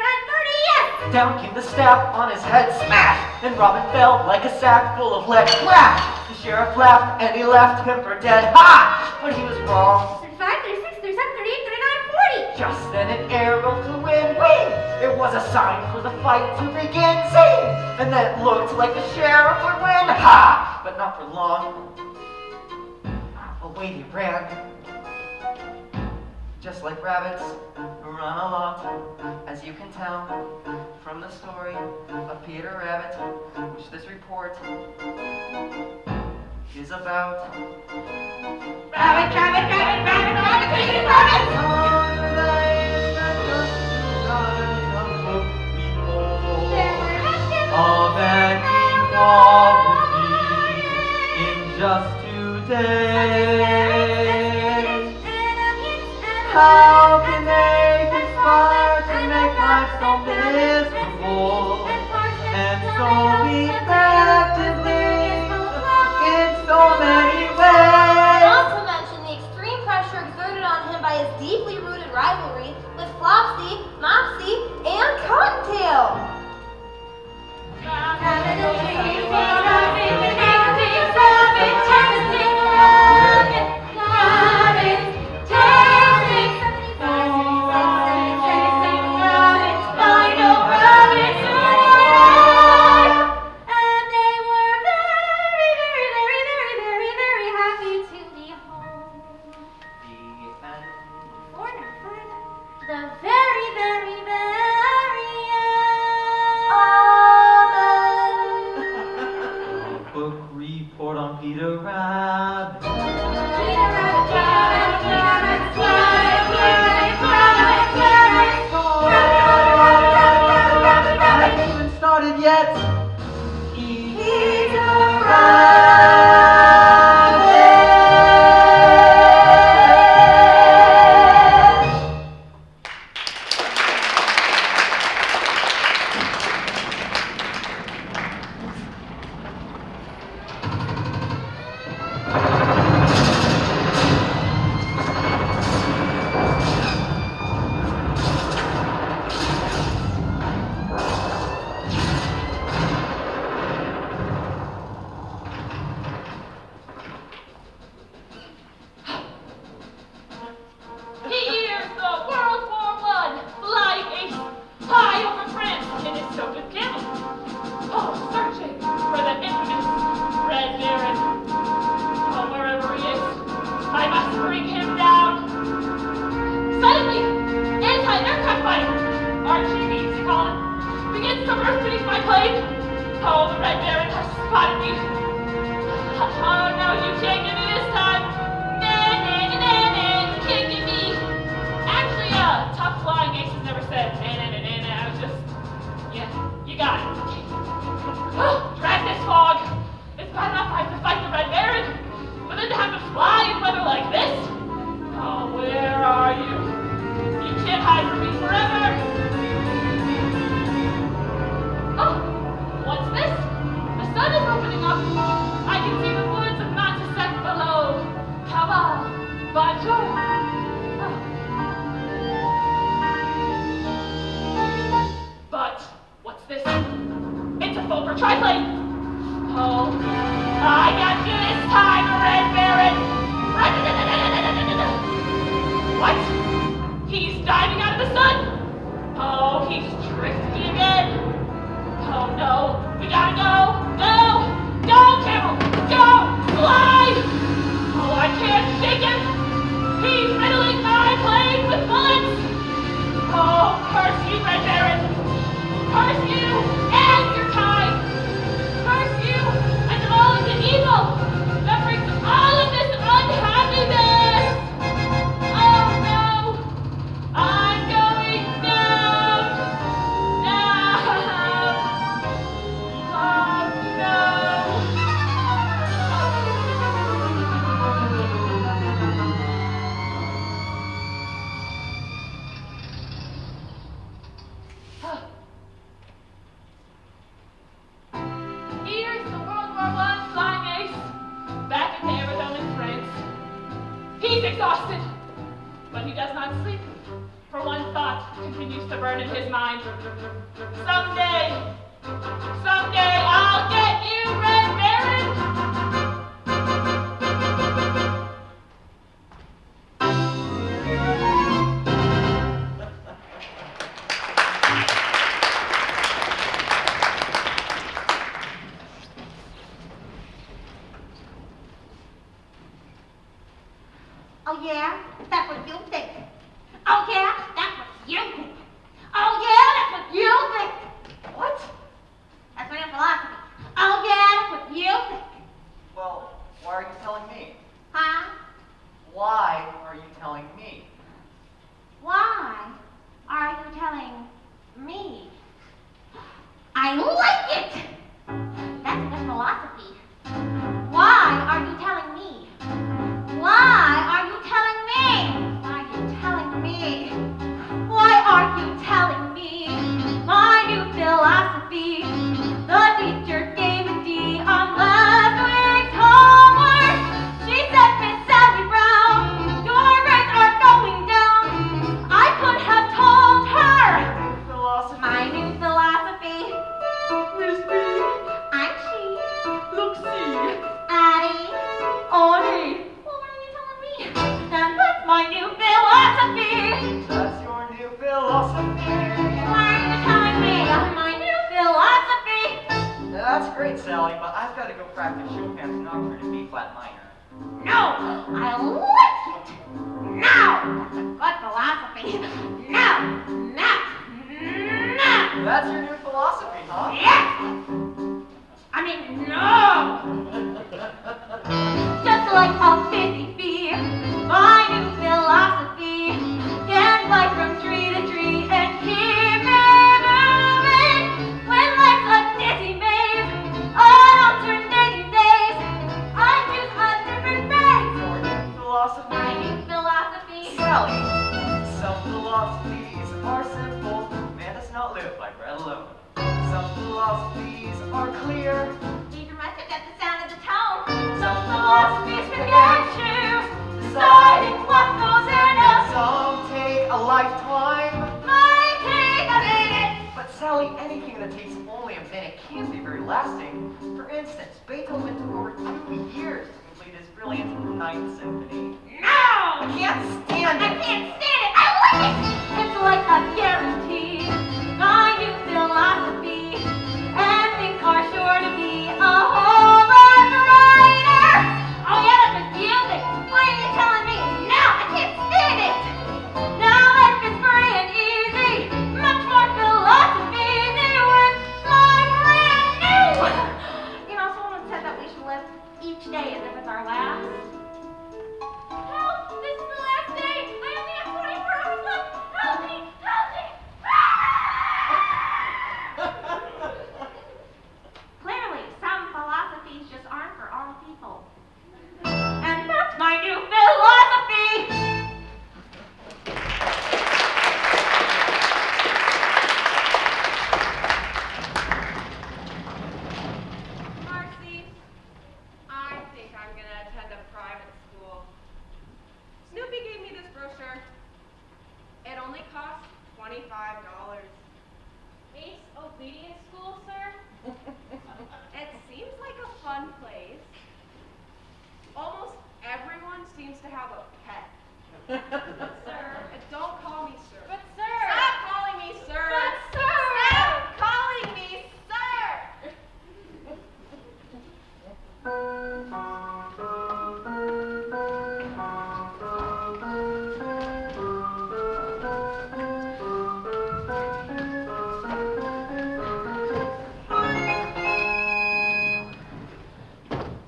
yes! Down came the staff on his head, smash! And Robin fell like a sack full of lead, crash! The sheriff laughed and he left him for dead, ha! But he was wrong. 35, 36, 37, 38, 39, 40. Just then an arrow flew in, wing! It was a sign for the fight to begin, zing! And then it looked like the sheriff would win, ha! But not for long. Away he ran. Just like rabbits run a lot, as you can tell from the story of Peter Rabbit, which this report is about. Rabbit, rabbit, rabbit, rabbit, rabbit, rabbit, rabbit. Of an equality in just 2 days. How can they conspire to make life so miserable and so effectively in so many ways? Not to mention the extreme pressure exerted on him by his deeply rooted rivalry with Flopsy, Mopsy, and Cottontail. Report on Peter Rabbit. I haven't even started yet. Peter Rabbit. Someday I'll get you, Red Baron! Oh yeah? That's what you think. Oh yeah? That's what you think. Oh yeah? That's what you think. What? That's my new philosophy. Oh yeah? That's what you think. Well, why are you telling me? Huh? Why are you telling me? Why are you telling me? I like it! That's a good philosophy. Why are you telling me? Why are you telling me? Why are you telling me? Why are you telling me? My new philosophy. The teacher gave a D on last week's homework. She said, Miss Sally Brown, your grades are going down. I could have told her. Philosophy. My new philosophy. Miss B. I'm she. Look, see. Addie. Audie. Well, what are you telling me? And that's my new philosophy. That's your new philosophy. Why are you telling me my new philosophy? That's great, Sally, but I've got to go practice Chopin's Nocturne in B flat minor. No, I like it. Now, that's a good philosophy. Now. That's your new philosophy, huh? Yes. I mean, no. Just like a busy bee, my new philosophy can fly from tree to tree and keep me moving. When life's a dizzy maze, on alternating days, I choose a different phase. Your new philosophy. My new philosophy. Sally, some philosophies are simple. Man does not live by bread alone. Some philosophies are clear. Leave your message at the sound of the tone. Some philosophies Forget you, deciding what goes in us. Some take a lifetime. Might take a minute. But Sally, anything that takes only a minute can't be very lasting. For instance, Beethoven took over 2 years to complete his brilliant Ninth Symphony. No! I can't stand I it. can't stand it. I like it. It's like a guarantee. My new philosophy. And things are sure to be a whole lot brighter. Oh yeah, that's what you think. Why are you telling me? No, I can't stand it. Now life is free and easy. Much more philosophy than with my brand new. You know, someone said that we should live each day as if it's our last. Help! This is the last day! I only have 24 hours left! Help me! Help me! Clearly, some philosophies just aren't for all people. And that's my new philosophy! Marcy, I think I'm gonna attend a private school. Snoopy gave me this brochure. It only costs $25. Ace Obedience School, sir? It seems like a fun place. Almost everyone seems to have a pet. Sir. Don't call me sir. But sir! Stop calling me sir! But sir! Stop calling me sir!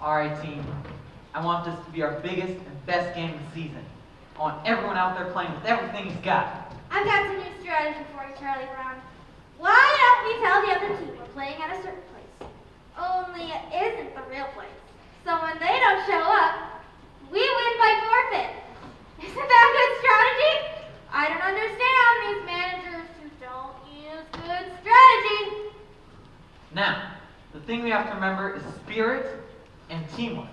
Alright, team. I want this to be our biggest and best game of the season. I want everyone out there playing with everything he's got. I've got some new strategy for you, Charlie Brown. Why don't we tell the other team we're playing at a certain place? Only it isn't the real place. So when they don't show up, we win by forfeit. Isn't that good strategy? I don't understand these managers who don't use good strategy. Now, the thing we have to remember is spirit and teamwork.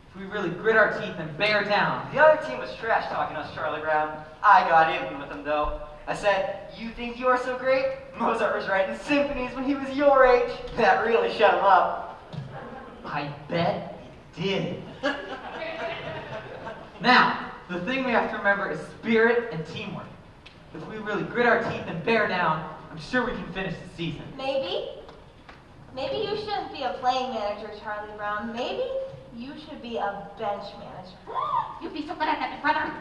If we really grit our teeth and bear down, The other team was trash talking us, Charlie Brown. I got in with them, though. I said, you think you're so great? Mozart was writing symphonies when he was your age. That really shut him up. I bet it did. Now, the thing we have to remember is spirit and teamwork. If we really grit our teeth and bear down, I'm sure we can finish the season. Maybe. Maybe you shouldn't be a playing manager, Charlie Brown. Maybe you should be a bench manager. You'd be so good at that, brother.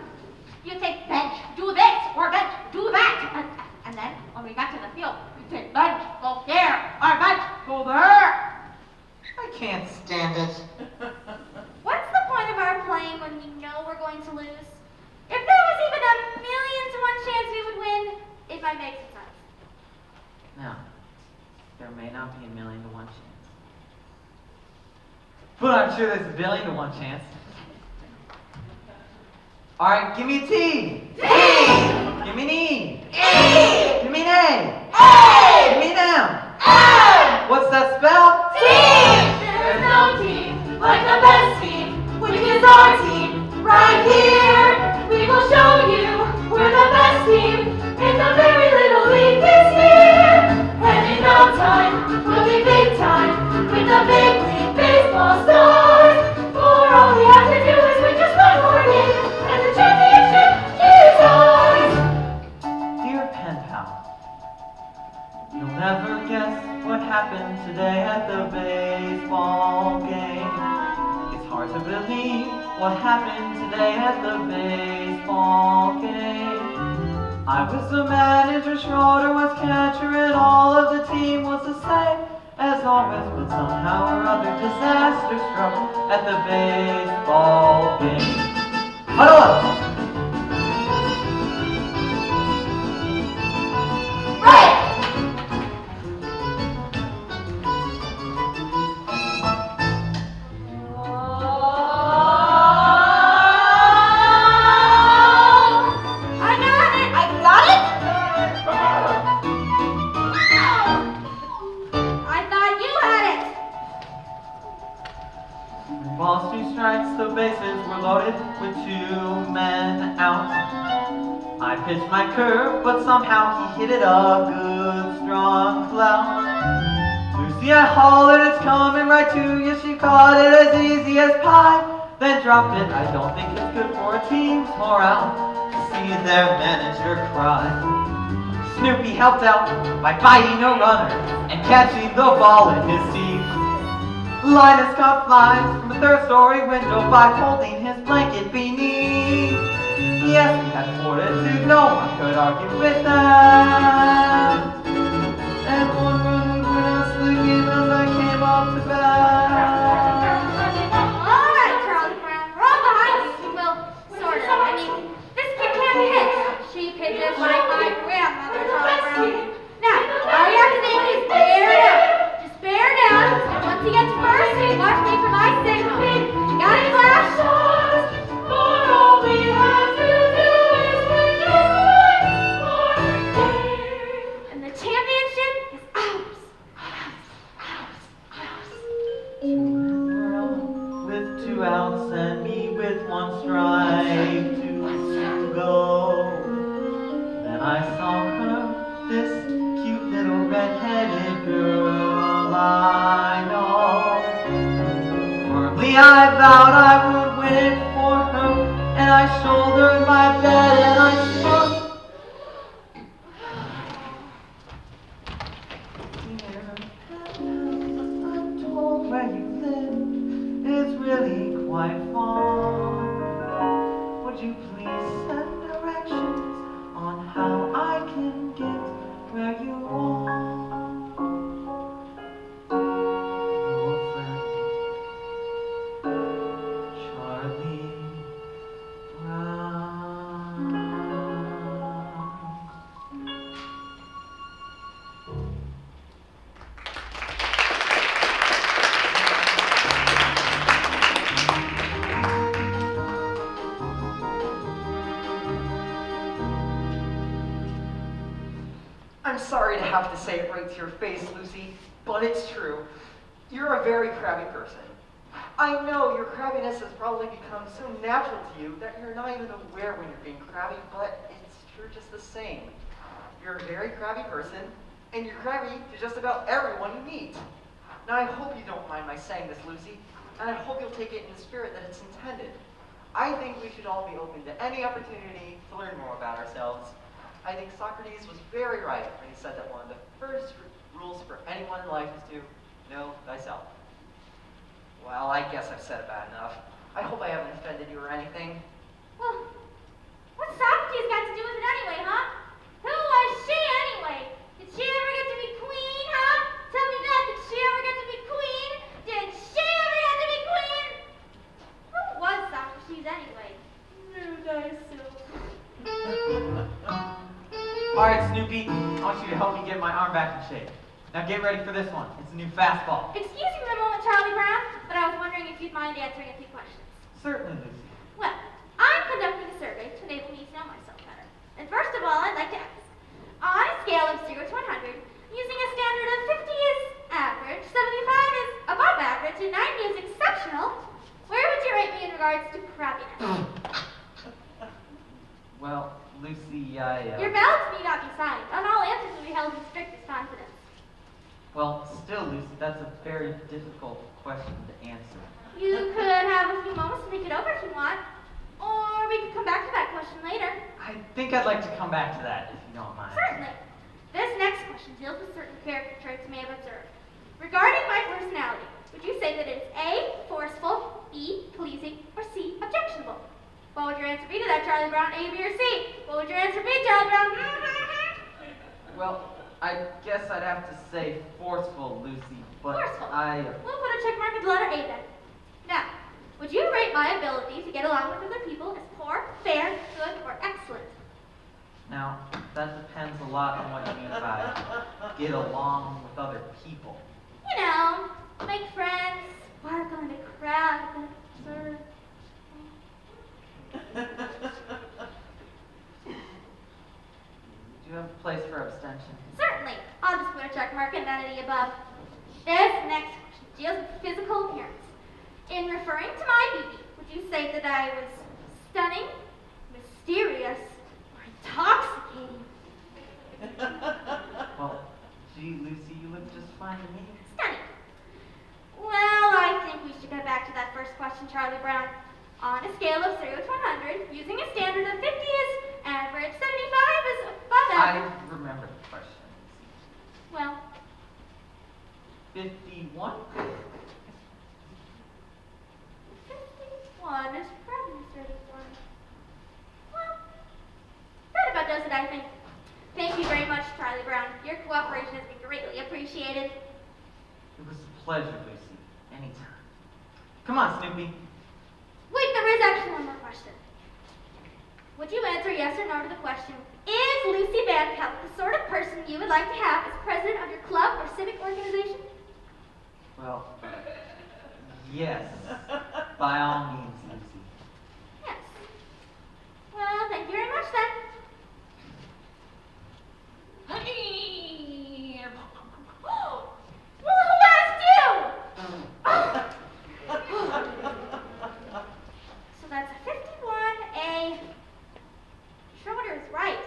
You'd say, bench, do this, or bench, do that. And then, when we got to the field, you'd say, bench, go here, or bench, go there. I can't stand it. What's the point of our playing when we know we're going to lose? If there was even a million to one chance we would win, it might make some sense. Now, there may not be a million to one chance. But I'm sure there's a billion to one chance. Alright, give me a T. T. Give me an E. E. Give me an A. A. Give me an M. M. What's that spell? Team! There's no team like the best team, which is our team. Right here, we will show you we're the best team in the very little league this year. And in no time, we'll be big time with the big league baseball stars. For all we have to do is win just one more game, and the championship is ours. Dear pen pal, you'll never guess what happened today at the baseball game. It's hard to believe what happened today at the baseball game. I was the manager, Schroeder was catcher, and all of the team was the same as always, but somehow or other disaster struck at the baseball game. Huddle up! Right! Balls, 2 strikes, the bases were loaded with 2 men out. I pitched my curve, but somehow he hit it a good, strong clout. Lucy, I hollered, it's coming right to you. She caught it as easy as pie, then dropped it. I don't think it's good for a team's morale to see their manager cry. Snoopy helped out by biting a runner and catching the ball in his teeth. Linus caught flies from a 3rd-story window by holding his blanket beneath. Yes, we had fortitude, no one could argue with that. And one run would win us the game as I came up to bat. All right, Charlie Brown, we're all behind you. Well, sort of. I mean, this kid can't pitch. She pitches like my grandmother, Charlie Brown. Now, all you have to do is bear down. Just bear down, and once he gets first, watch me for my signal. Got it, Flash? For all we have to do is win just one more game. And the championship is ours. With 2 outs and me with 1 strike to go. Then I saw her, this cute little red-headed girl I know. Firmly I vowed I would win it for her, and I shouldered my bat and I sung. I'm told where you live is really quite far. Would you please send directions on how I can get where you are? Your friend, Charlie Brown. I'm sorry to have to say it right to your face, Lucy, but it's true. You're a very crabby person. I know your crabbiness has probably become so natural to you that you're not even aware when you're being crabby, but it's true just the same. You're a very crabby person, and you're crabby to just about everyone you meet. Now, I hope you don't mind my saying this, Lucy, and I hope you'll take it in the spirit that it's intended. I think we should all be open to any opportunity to learn more about ourselves. I think Socrates was very right when he said that one of the first rules for anyone in life is to know thyself. Well, I guess I've said about enough. I hope I haven't offended you or anything. Well, what's Socrates got to do with it anyway, huh? Who was she anyway? Did she ever get to be queen, huh? Tell me that. Did she ever get to be queen? Did she ever get to be queen? Who was Socrates anyway? Know thyself. All right, Snoopy, I want you to help me get my arm back in shape. Now get ready for this one. It's a new fastball. Excuse me for a moment, Charlie Brown, but I was wondering if you'd mind answering a few questions. Certainly, Lucy. Well, I'm conducting a survey to enable me to know myself better. And first of all, I'd like to ask, on a scale of 0 to 100, using a standard of 50 is average, 75 is above average, and 90 is exceptional, where would you rate me in regards to crabbiness? Well, Lucy, Your ballots need not be signed, and all answers will be held in strictest confidence. Well, still, Lucy, that's a very difficult question to answer. You could have a few moments to think it over if you want, or we could come back to that question later. I think I'd like to come back to that, if you don't mind. Certainly. This next question deals with certain character traits you may have observed. Regarding my personality, would you say that it is A, forceful, B, pleasing, or C, objectionable? What would your answer be to that, Charlie Brown? A, B, or C? What would your answer be, Charlie Brown? Well, I guess I'd have to say forceful, Lucy, but Forceful. I... We'll put a check mark at the letter A then. Now, would you rate my ability to get along with other people as poor, fair, good, or excellent? Now, that depends a lot on what you mean by get along with other people. You know, make friends, sparkle in a crowd, sort of. Do you have a place for abstention? Certainly. I'll just put a check mark and none of the above. This next question deals with physical appearance. In referring to my beauty, would you say that I was stunning, mysterious, or intoxicating? Well, gee, Lucy, you look just fine to me. Stunning. Well, I think we should go back to that first question, Charlie Brown. On a scale of 0 to 100, using a standard of 50 is average, 75 is above average. I remember the question. Well, 51? 51 is probably 31. Well, that about does it, I think. Thank you very much, Charlie Brown. Your cooperation has been greatly appreciated. It was a pleasure, Lucy. Anytime. Come on, Snoopy. Wait, there is actually one more question. Would you answer yes or no to the question, is Lucy Van Pelt the sort of person you would like to have as president of your club or civic organization? Well, yes. By all means, Lucy. Yes. Well, thank you very much then. Well, who asked you? So that's a 51, Schroeder is right.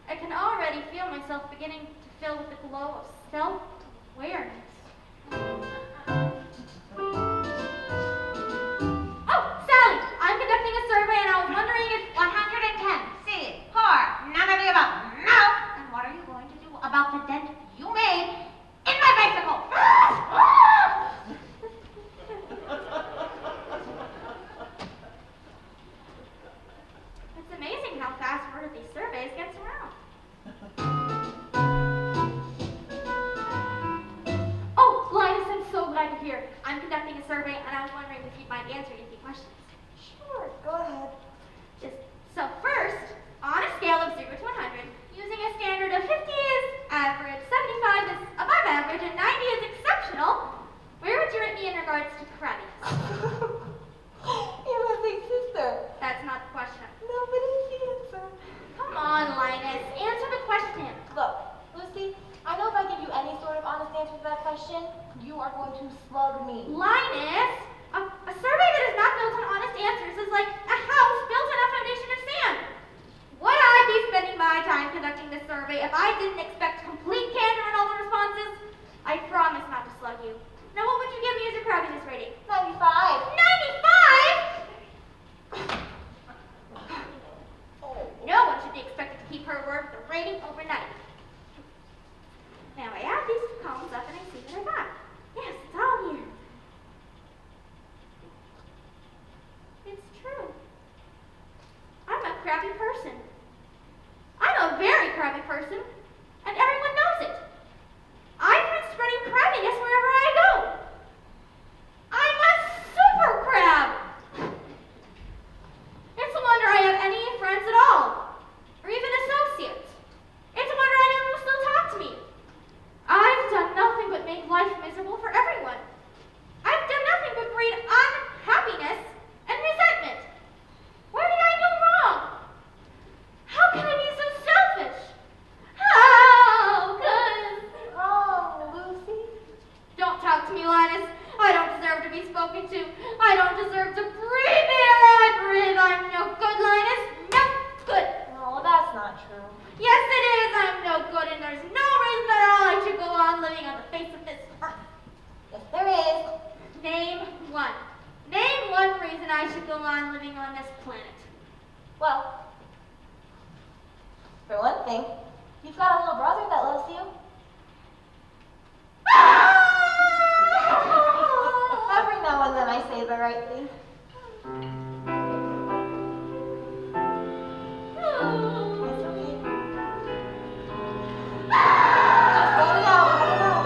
I can already feel myself beginning to fill with the glow of self-awareness. Oh, Sally, I'm conducting a survey and I was wondering if 110. C. Poor. None of the above. No. And what are you going to do about the dent you made in my bicycle? It's amazing how fast word of these surveys gets around. Oh, Linus, I'm so glad you're here. I'm conducting a survey and I was wondering if you'd mind answering a few questions. Sure, go ahead. So first, on a scale of 0 to 100, using a standard of 50 is average, 75 is above average, and 90 is exceptional, where would you rate me in regards to crabbiness? You're my big sister. That's not the question. No, but it's the answer. Come on, Linus, answer the question. Look, Lucy, I know if I give you any sort of honest answer to that question, you are going to slug me. Linus, a survey that is not built on honest answers is I don't deserve to breathe the air I breathe. I'm no good, Linus. No good. No, that's not true. Yes, it is. I'm no good, and there's no reason at all I should go on living on the face of this earth. Yes, there is. Name one. Name one reason I should go on living on this planet. Well, for one thing, you've got a little brother that loves you. Every now and then I say the right thing. It's okay. Just let it out, let it out.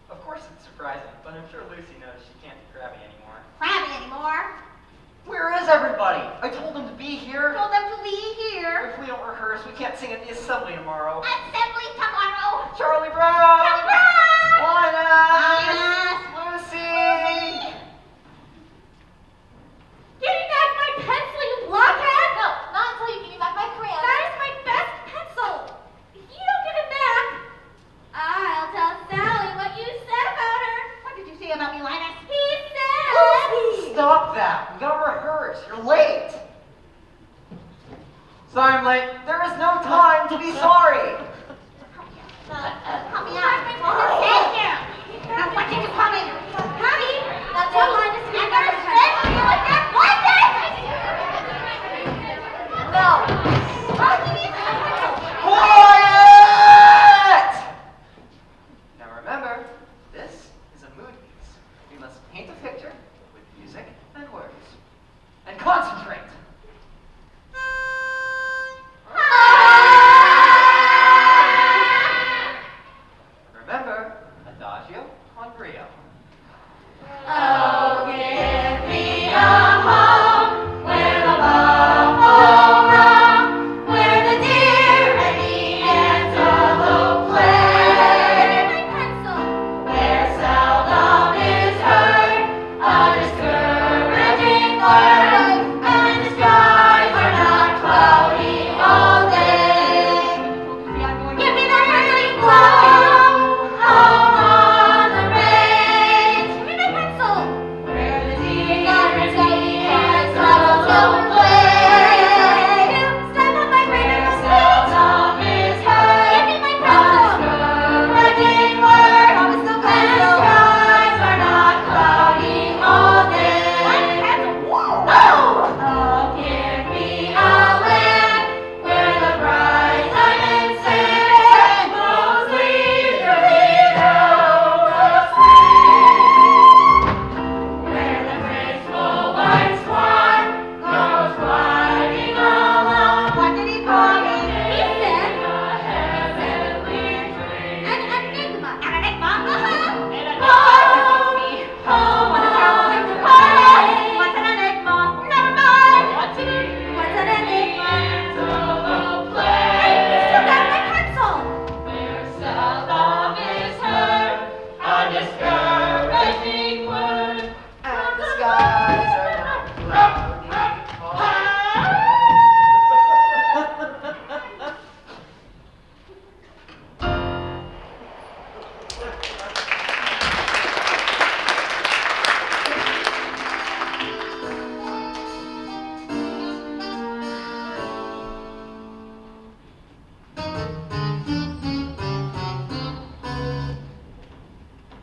Of course it's surprising, but I'm sure Lucy knows she can't be crabby anymore. Crabby anymore? Where is everybody? I told them to be here. Told them to be here. If we don't rehearse, we can't sing at the assembly tomorrow. Assembly tomorrow. Charlie Brown! Surprise! Linus! Lucy! Give me back my pencil, you blockhead! No, not until you give me back my crayon. That is my best pencil. If you don't give it back, I'll tell Sally what you said about her. What did you say about me, Linus? He said... Stop that! We gotta rehearse. You're late. Sorry I'm late. There is no time to be sorry. Help me out. Hey there. Now, what did you come in? Honey, that's all Linus and never said to you like that. What did? No. Quiet! Now remember, this is a mood piece. We must paint a picture with music and words. And concentrate. Remember, adagio con brio. Oh, give me a home where the buffalo roam, where the deer and the antelope play. Where seldom is heard a discouraging word, and the skies are not cloudy all day. Give me that early glow, home on the range. Give me that pencil. Where the deer and the antelope play. Stand on my radar. Seldom is heard. Give me my pencil. Discouraging word, and the skies are not cloudy all day. Oh, give me a land where the bright diamond sing, flows leisurely down the stream, where the graceful white swan goes gliding along. What did he call me? He said a heavenly dream. An enigma. An enigma? Home on the What's an enigma? Never mind. What's an enigma? Antelope play. You still got my pencil. Where seldom is heard a discouraging word. And the skies are not cloudy all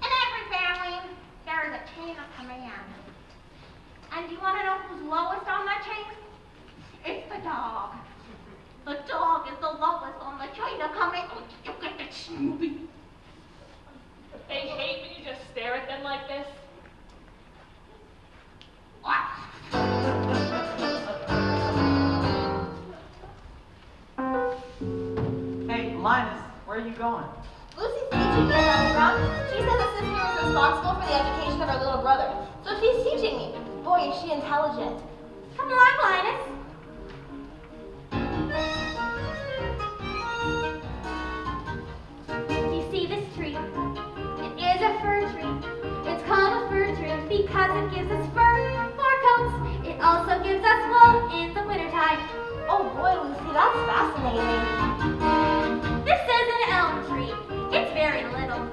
In every family, there is a chain of command. And do you want to know who's lowest on that chain? It's the dog. The dog is the lowest on the chain of command. Oh, you get it, Snoopy. They hate when you just stare at them like this. Hey, Linus, where are you going? Lucy's teaching me Charlie Brown. She says the sister is responsible for the education of her little brother. So she's teaching me. Boy, is she intelligent. Come along, Linus. You see this tree? It is a fir tree. It's called a fir tree because it gives us fur, more coats. It also gives us wool in the winter amazing. This is an elm tree. It's very little,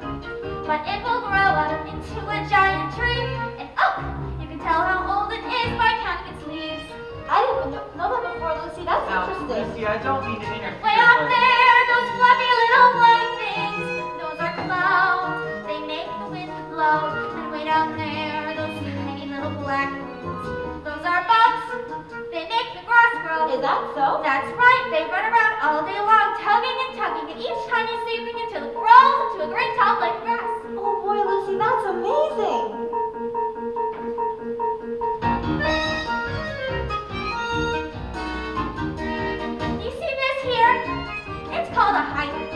but it will grow up into a giant tree. An oak. You can tell how old it is by counting its leaves. I didn't know that before, Lucy. That's Now, interesting. Lucy, I don't mean to interfere, Way up but there, those fluffy little white things, those are clouds. They make the wind blow. And way down there, those tiny little black moons, those are bugs. They make the grass grow. Is that so? That's right. They run around all day long, tugging and tugging at each tiny seedling until it grows into a great tall blade of grass. Oh boy, Lucy, that's amazing. You see this here? It's called a hydrant.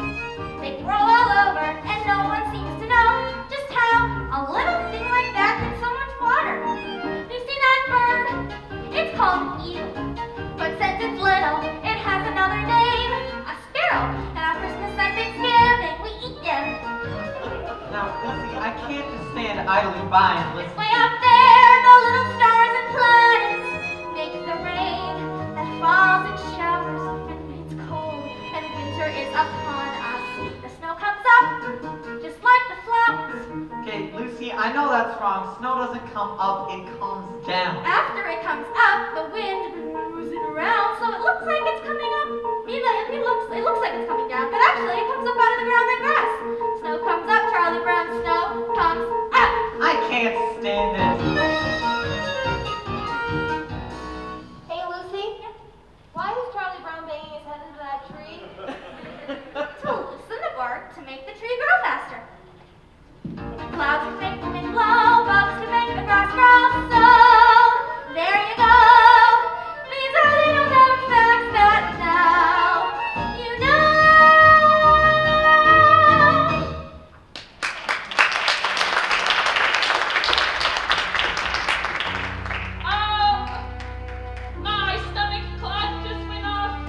They grow all over, and no one seems to know just how a little thing like that gets so much water. You see that bird? It's called an eagle. But since it's little, it has another name, a sparrow. And on Christmas and Thanksgiving, we eat them. now, Lucy, I can't just stand idly by and listen. Way up there, the little stars and planets make the rain that falls in showers, and it's cold, and winter is upon us. The snow comes up, just like the flowers. Okay, Lucy, I know that's wrong. Snow doesn't come up, it comes down. After it comes up, the wind blows it around, so it looks like it's coming up. It looks like it's coming down, but actually it comes up out of the ground and grass. Snow comes up, Charlie Brown, snow comes up. I can't stand this. Hey, Lucy. Why is Charlie Brown banging his head into that tree? To loosen the bark to make the tree grow faster. Clouds can make the wind blow, bugs can make the grass grow. So, there you go. These are little known facts that now you know. My stomach clock just went off.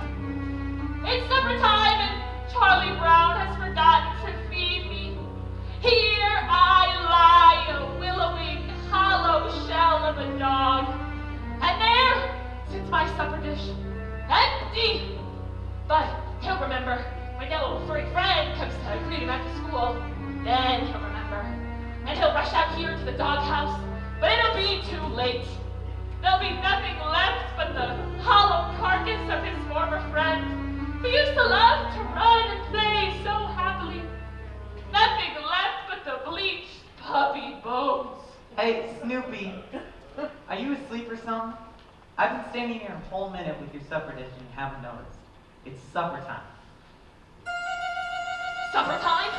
It's supper time and Charlie Brown has forgotten to feed me. Here I lie, a willowing, hollow shell of a dog. And there sits my supper dish, empty. But he'll remember when no little furry friend comes to greet him after school. Then he'll remember. And he'll rush out here to the doghouse, but it'll be too late. There'll be nothing left but the hollow carcass of his former friend, who used to love to run and play so happily. Nothing left but the bleached puppy bones. Hey, Snoopy, are you asleep or something? I've been standing here a whole minute with your supper dish and you haven't noticed. It's supper time. Supper time?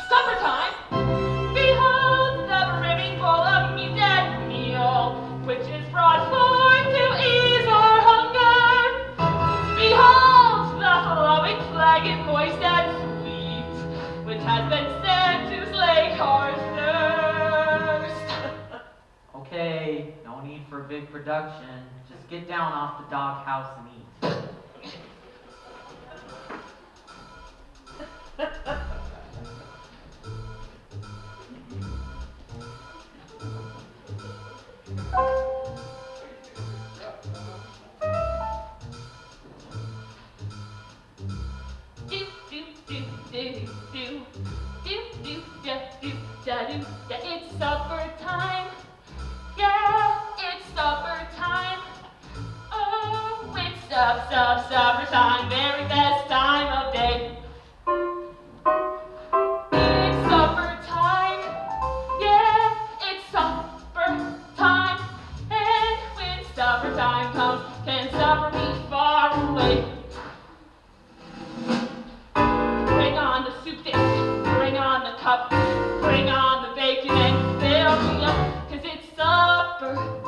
Supper time? Behold the brimming bowl of meat and meal, which is brought forth to ease our hunger. Behold the flowing flagon, moist and sweet, which has been sent to slake our thirst. Okay, no need for a big production. Just get down off the doghouse and eat. It's supper time. Yeah, it's supper time. Oh, it's supper time. Very best time of day. It's supper time. Yeah, it's supper time. And when supper time comes, can supper be far away? Bring on the soup dish, bring on the cup, bring on the bacon and fill me up, 'cause it's supper time.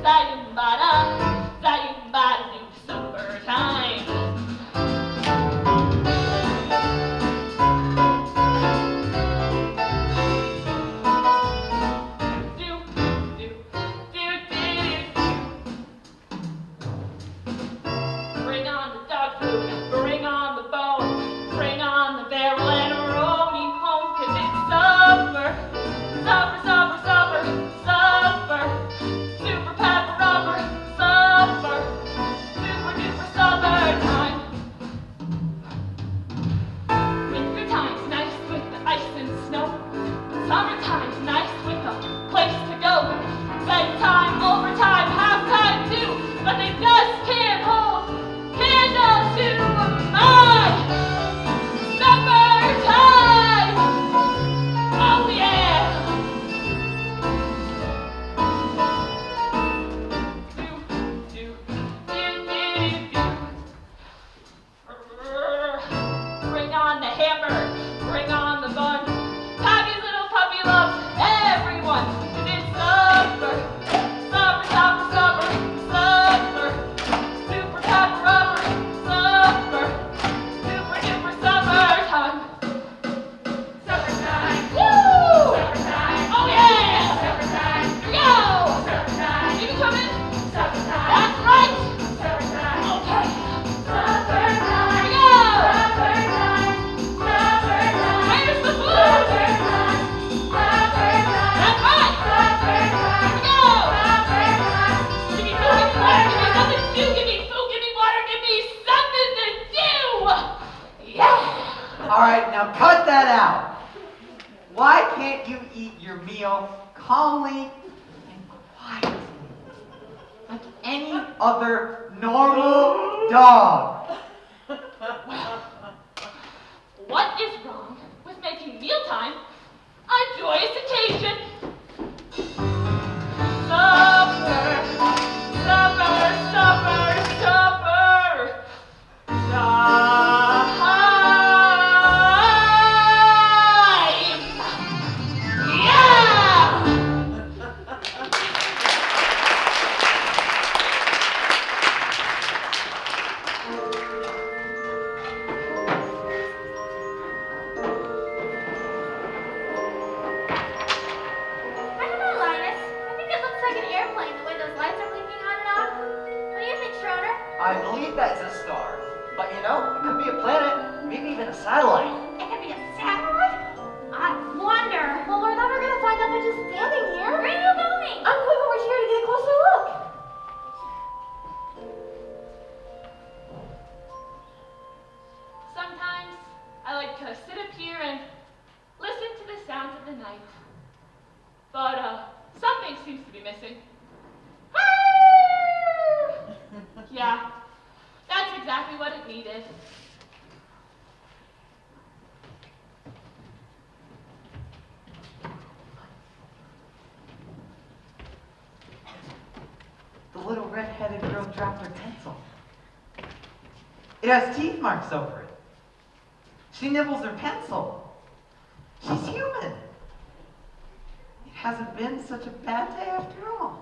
Sayonara, sayonara, supper time. now cut that out. Why can't you eat your meal calmly and quietly, like any other normal dog? What is wrong with making mealtime a joyous occasion? Supper, supper, supper, supper. Time. Yeah! I don't know, Linus. I think it looks like an airplane, the way those lights are blinking on and off. What do you think, Schroeder? I believe that's a star, but you know, it could be a planet, maybe even a satellite. It could be a satellite? I wonder. Well, we're never gonna find out by just standing here. Where are you going? I'm going over here to get a closer look. Sometimes I like to sit up here and listen to the sounds of the night. But something seems to be missing. Yeah, that's exactly what it needed. The little red-headed girl dropped her pencil. It has teeth marks over it. She nibbles her pencil. She's human. It hasn't been such a bad day after all.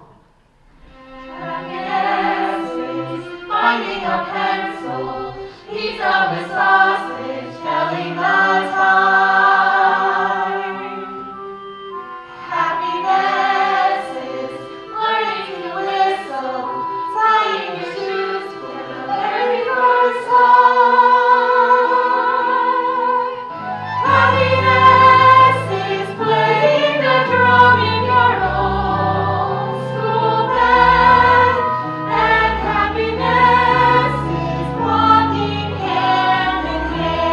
Happiness is finding a pencil, piece of a sausage, telling the time. Happiness is learning to whistle, tying your shoes for the very first time. Happiness is playing the drum in your own school band, and happiness is walking hand in hand.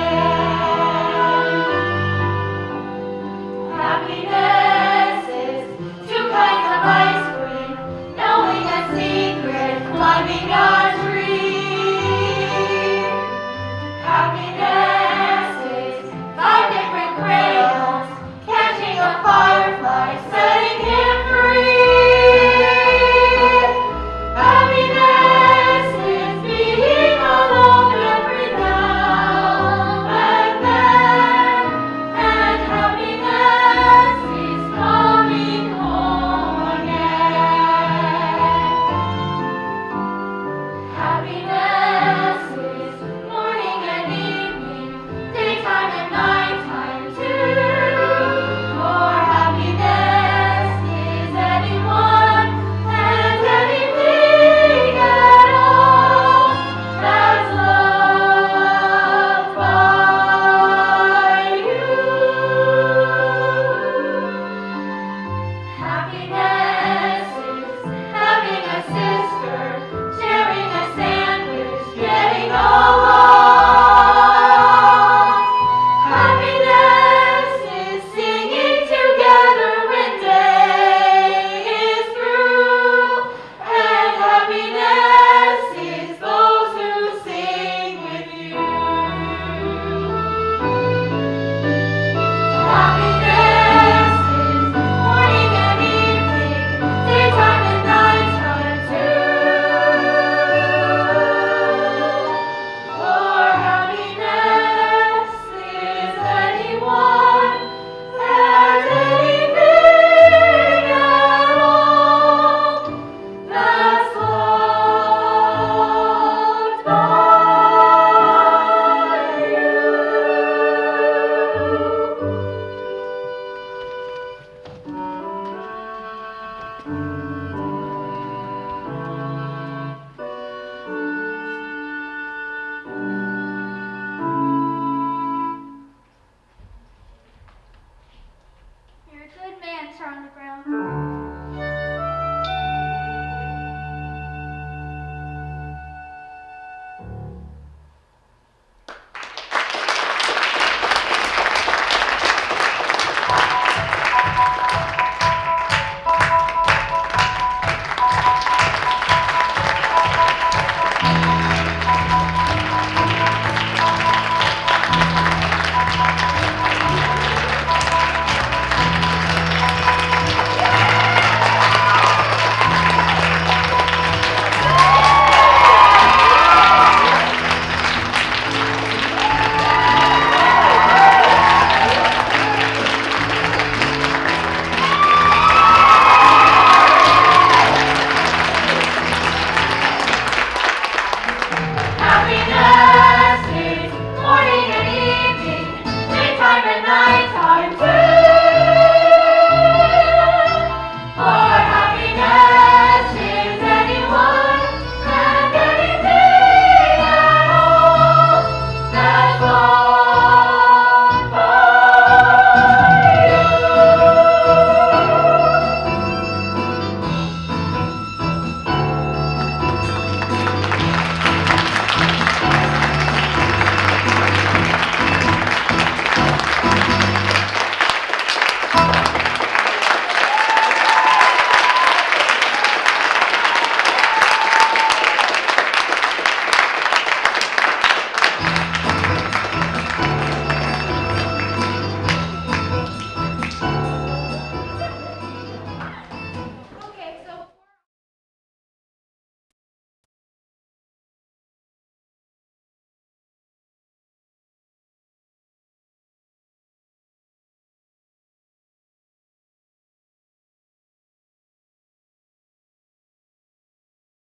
Happiness is 2 kinds of ice cream, knowing a secret, climbing a tree. Happiness